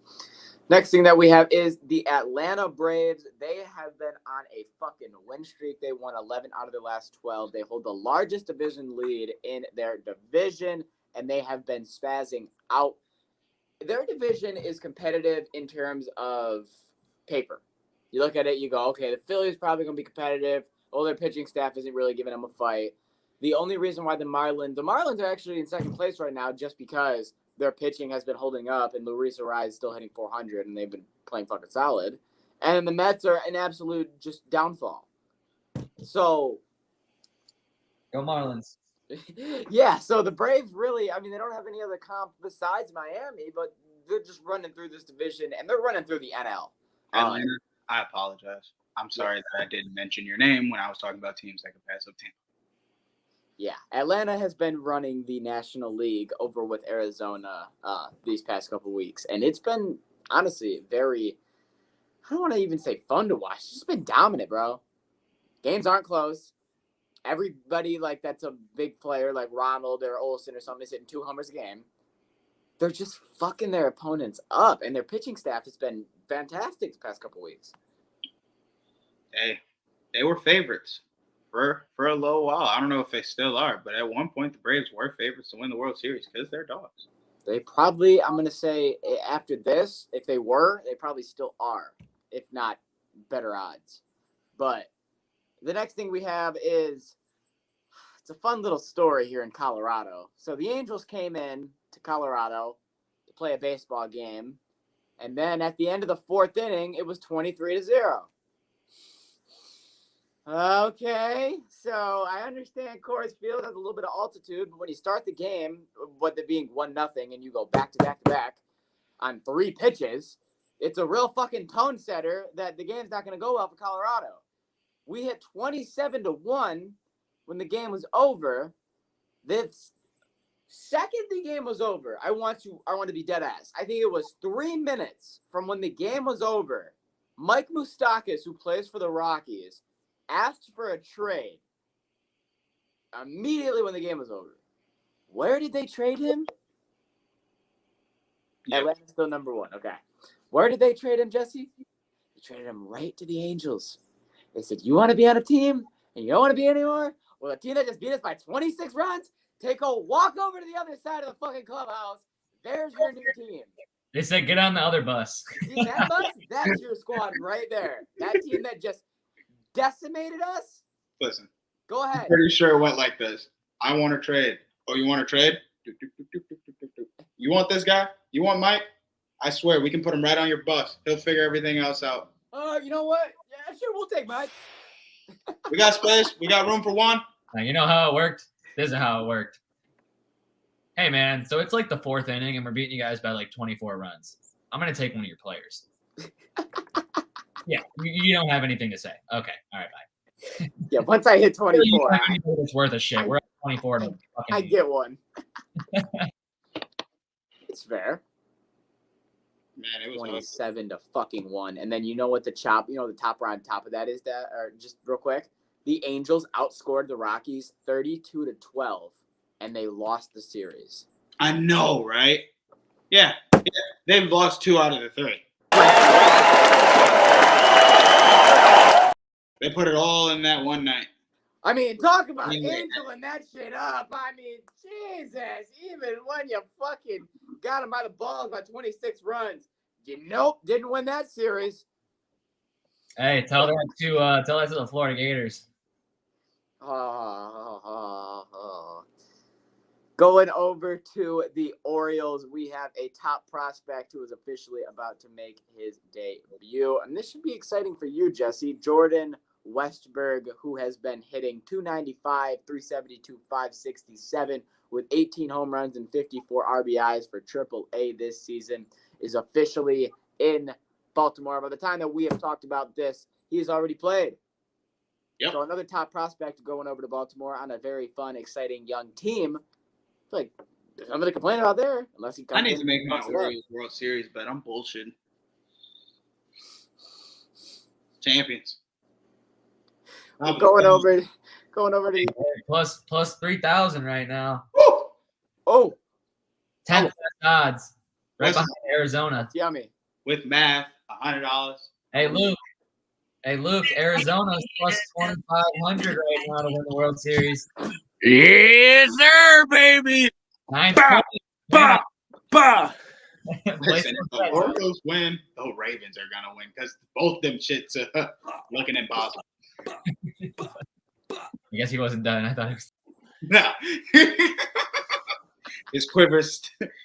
Next thing that we have is the Atlanta Braves. They have been on a fucking win streak. They won 11 out of their last 12. They hold the largest division lead in their division, and they have been spazzing out. Their division is competitive in terms of paper. You look at it, you go, okay, the Phillies probably going to be competitive. Oh, their pitching staff isn't really giving them a fight. The only reason why the Marlins are actually in second place right now just because their pitching has been holding up, and Luis Arraez is still hitting 400, and they've been playing fucking solid. And the Mets are an absolute just downfall. So, Go Marlins. yeah, so the Braves really, I mean, they don't have any other comp besides Miami, but they're just running through this division, and they're running through the NL. Atlanta, I apologize. I'm sorry that I didn't mention your name when I was talking about teams that could pass up Tampa. Yeah, Atlanta has been running the National League over with Arizona these past couple weeks, and it's been honestly very. I don't want to even say fun to watch. It's just been dominant, bro. Games aren't close. Everybody that's a big player like Ronald or Olsen or something is hitting 2 homers a game. They're just fucking their opponents up, and their pitching staff has been fantastic the past couple weeks. Hey, they were favorites for a little while. I don't know if they still are, but at one point the Braves were favorites to win the World Series because they're dogs. They probably, I'm going to say after this, if they were, they probably still are, if not better odds. But the next thing we have is, it's a fun little story here in Colorado. So the Angels came in to Colorado to play a baseball game, and then at the end of the 4th inning, it was 23-0. Okay, so I understand Coors Field has a little bit of altitude, but when you start the game, with it being 1-0, and you go back to back to back on 3 pitches, it's a real fucking tone setter that the game's not going to go well for Colorado. We hit 27-1 when the game was over. The second the game was over, I want to be dead ass. I think it was 3 minutes from when the game was over. Mike Moustakas, who plays for the Rockies, asked for a trade immediately when the game was over. Where did they trade him? Yep. Atlanta's still number 1. Okay. Where did they trade him, Jesse? They traded him right to the Angels. They said, you want to be on a team and you don't want to be anymore? Well, a team that just beat us by 26 runs, take a walk over to the other side of the fucking clubhouse. There's your new team. They said, get on the other bus. See that bus? That's your squad right there. That team that just decimated us? Listen. Go ahead. I'm pretty sure it went like this. I want to trade. Oh, you want to trade? You want this guy? You want Mike? I swear, we can put him right on your bus. He'll figure everything else out. You know what? Yeah, sure, we'll take Mike. We got space. We got room for one. Now, you know how it worked? This is how it worked. Hey, man, so it's like the 4th inning, and we're beating you guys by 24 runs. I'm going to take one of your players. Yeah, you don't have anything to say. Okay, all right, bye. Yeah, once I hit 24. It's worth a shit. We're at 24. I get one. It's fair. Man, it was 27-1. And then you know what the top right on top of that is, that, or just real quick, the Angels outscored the Rockies 32-12, and they lost the series. I know, right? Yeah. They've lost 2 out of the 3. They put it all in that one night. I mean, talk about angeling that shit up. I mean, Jesus, even when you fucking got him by the balls by 26 runs, didn't win that series. Hey, tell that to the Florida Gators. Going over to the Orioles, we have a top prospect who is officially about to make his debut. And this should be exciting for you, Jesse. Jordan Westberg, who has been hitting 295, 372, 567 with 18 home runs and 54 RBIs for AAA this season, is officially in Baltimore. By the time that we have talked about this, he has already played. Yep. So another top prospect going over to Baltimore on a very fun, exciting young team. I feel like there's nothing to complain about there, unless he comes I need to make my Orioles World Series, but I'm bullshitting. Champions. Going over to plus 3,000 right now. Oh, 10 odds, right behind Arizona. It's yummy. With math, $100. Hey Luke, Arizona's plus 2,500 right now to win the World Series. Yes, sir, baby. 920. Bah. Listen, if the Orioles win, the Ravens are gonna win because both them shits are looking impossible. I guess he wasn't done. I thought it was. No. His quiver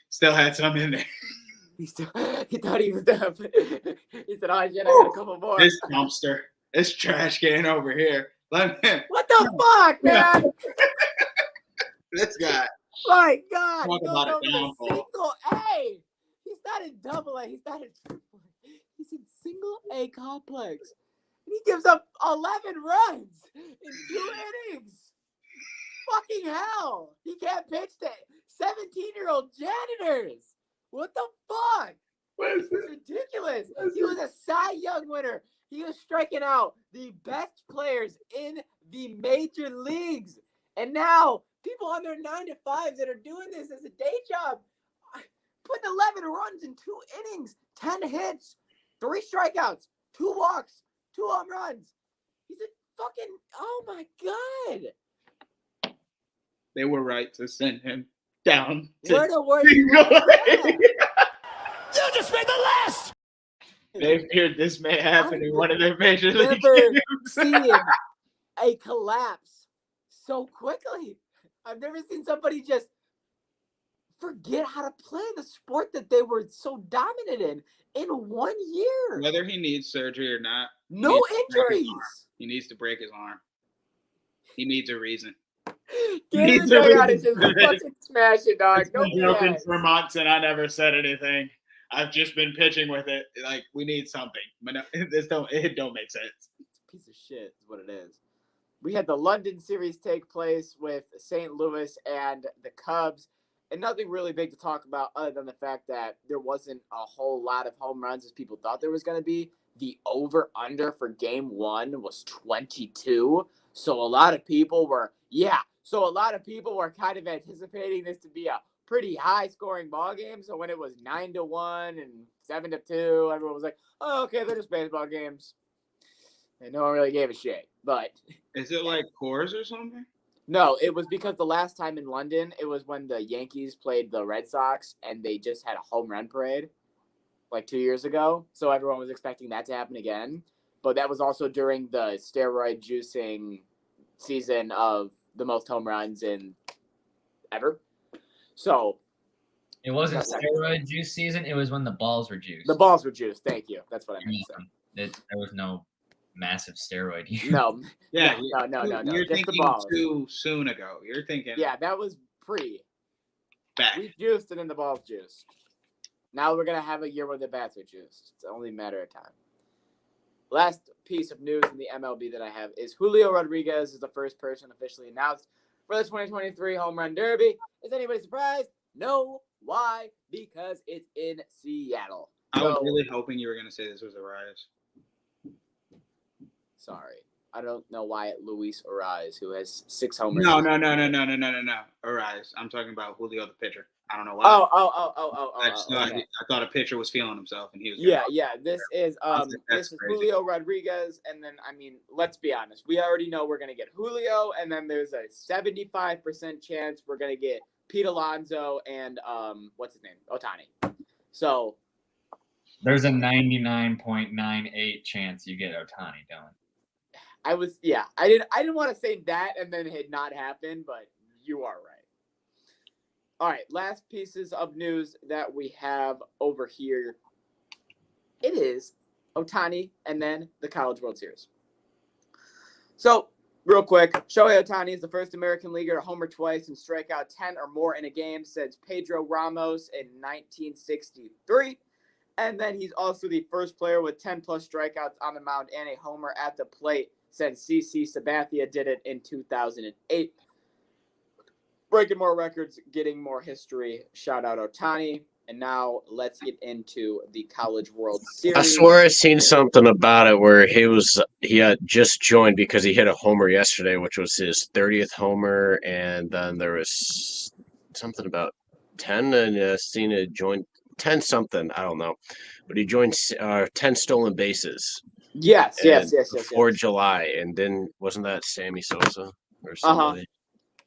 still had some in there. He thought he was done. He said, "Oh shit, I got a couple more." This dumpster, this trash can over here. What the fuck, man? This guy. My God. Talk about a downfall. Single A. He's not in double A. He's not in triple A. He's in single A complex. He gives up 11 runs in 2 innings. Fucking hell. He can't pitch to 17-year-old janitors. What the fuck? This is ridiculous. He was a Cy Young winner. He was striking out the best players in the major leagues. And now people on their 9-to-5s that are doing this as a day job, putting 11 runs in 2 innings, 10 hits, 3 strikeouts, 2 walks, 2 home runs. He's a fucking, oh my God. They were right to send him down. Where the word You just made the list! They feared this may happen in one of their major league never games. seen a collapse so quickly. I've never seen somebody just forget how to play the sport that they were so dominant in 1 year. Whether he needs surgery or not, No injuries. he needs to break his arm. He needs a reason. Get in the dugout and just fucking smash it, dog. It's No been joking BS. for months, and I never said anything. I've just been pitching with it. Like, we need something. But no, it don't make sense. It's a piece of shit is what it is. We had the London series take place with St. Louis and the Cubs. And nothing really big to talk about other than the fact that there wasn't a whole lot of home runs as people thought there was going to be. The over-under for game 1 was 22. So a lot of people were kind of anticipating this to be a pretty high-scoring ball game. So when it was 9-1 and 7-2, everyone was like, oh, okay, they're just baseball games. And no one really gave a shit. But Is it like Coors or something? no, it was because the last time in London, it was when the Yankees played the Red Sox and they just had a home run parade like 2 years ago. So everyone was expecting that to happen again. But that was also during the steroid juicing season of the most home runs in ever. So It wasn't steroid juice season. It was when the balls were juiced. the balls were juiced. Thank you. That's what I meant to say. There was no massive steroid use. No. Yeah. No. You're Just the thinking balls. too soon ago. You're thinking Yeah, that was pre. back. We juiced and then the balls juiced. Now we're going to have a year where the bats are juiced. It's only a matter of time. Last piece of news in the MLB that I have is Julio Rodriguez is the first person officially announced for the 2023 Home Run Derby. Is anybody surprised? No. Why? Because it's in Seattle. I was So- really hoping you were going to say this was a rise. Sorry. I don't know why Luis Ariz, who has 6 homers. No. A rise. I'm talking about Julio the pitcher. I don't know why. Okay. I thought a pitcher was feeling himself and he was. Yeah. This is That's this is crazy. Julio Rodriguez, and then let's be honest, we already know we're gonna get Julio, and then there's a 75% chance we're gonna get Pete Alonso and what's his name, Ohtani. So There's a 99.98 chance you get Ohtani, Dylan. I didn't want to say that and then it not happen, but you are right. All right, last pieces of news that we have over here. It is Ohtani and then the College World Series. So, real quick, Shohei Ohtani is the first American leaguer to homer twice and strike out 10 or more in a game since Pedro Ramos in 1963. And then he's also the first player with 10-plus strikeouts on the mound and a homer at the plate since CC Sabathia did it in 2008. Breaking more records, getting more history. Shout out Ohtani. And now let's get into the College World Series. I swear I seen something about it where he had just joined because he hit a homer yesterday, which was his 30th homer, and then there was something about 10, and seen it joined 10 something, I don't know, but he joined 10 stolen bases. Yes. Before July, and then wasn't that Sammy Sosa or somebody?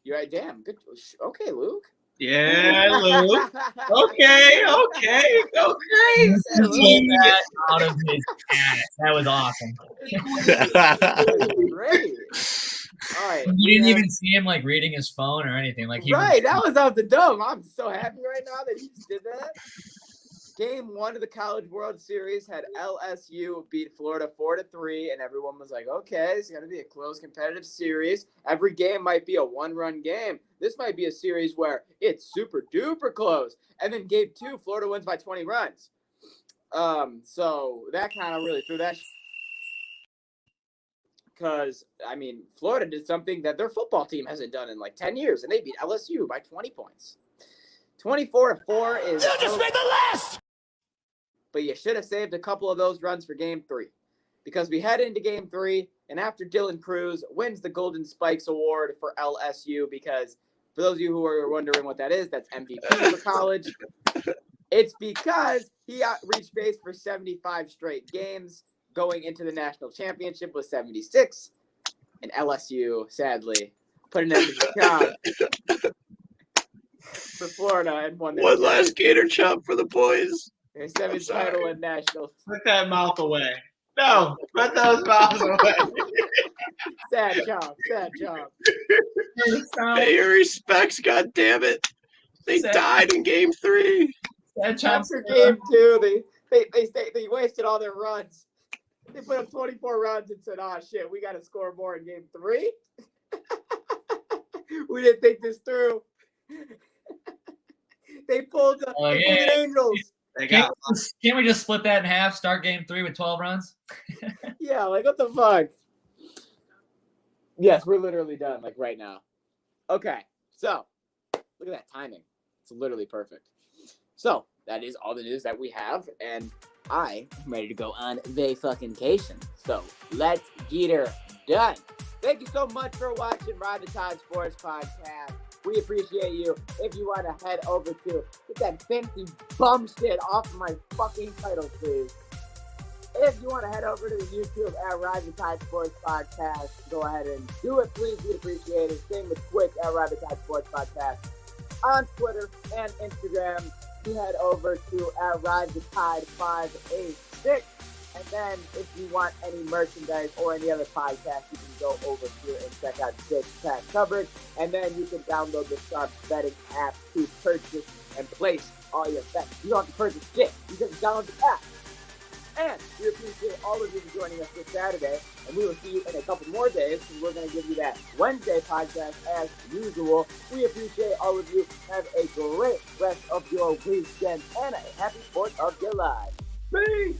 You're right, damn. Good. Okay, Luke. Yeah, Luke. Okay. That out of his ass. That was awesome. Great. All right. You didn't even see him like reading his phone or anything. Like that was out the dome. I'm so happy right now that he just did that. Game 1 of the College World Series had LSU beat Florida 4-3, and everyone was like, okay, it's going to be a close competitive series. Every game might be a one-run game. This might be a series where it's super duper close. And then game 2, Florida wins by 20 runs. So that kind of really threw that because, I mean, Florida did something that their football team hasn't done in like 10 years, and they beat LSU by 20 points. 24-4 is... You just made the list! But you should have saved a couple of those runs for Game 3. Because we head into Game 3, and after Dylan Cruz wins the Golden Spikes Award for LSU, because for those of you who are wondering what that is, that's MVP for college. It's because he reached base for 75 straight games, going into the national championship with 76, and LSU, sadly, put an end to the job for Florida and won their One last gator chomp for the boys. their seventh title in nationals. Put that mouth away. No, put those mouths away. Sad job. Pay your respects, God damn it! They died in Game 3. After Game 2, they wasted all their runs. They put up 24 runs and said, "Oh shit, we got to score more in Game 3." We didn't think this through. They pulled the Angels. Can't we just split that in half? Start Game 3 with 12 runs. Yeah, like what the fuck? Yes, we're literally done, like right now. Okay, so look at that timing. It's literally perfect. So that is all the news that we have, and I am ready to go on vacation. So let's get her done. Thank you so much for watching Ride the Tide Sports Podcast. We appreciate you. If you want to head over to get that fancy bum shit off of my fucking title, please. If you want to head over to the YouTube at Ride the Tide Sports Podcast, go ahead and do it, please. We'd appreciate it. Same with Twitch at Ride the Tide Sports Podcast. On Twitter and Instagram, you head over to at Ride the Tide 586. And then if you want any merchandise or any other podcast, you can go over here and check out Six Pack Coverage. And then you can download the Sharp Betting app to purchase and place all your bets. You don't have to purchase shit. You just download the app. And we appreciate all of you for joining us this Saturday. And we will see you in a couple more days. And we're going to give you that Wednesday podcast as usual. We appreciate all of you. Have a great rest of your weekend and a happy 4th of July. Peace!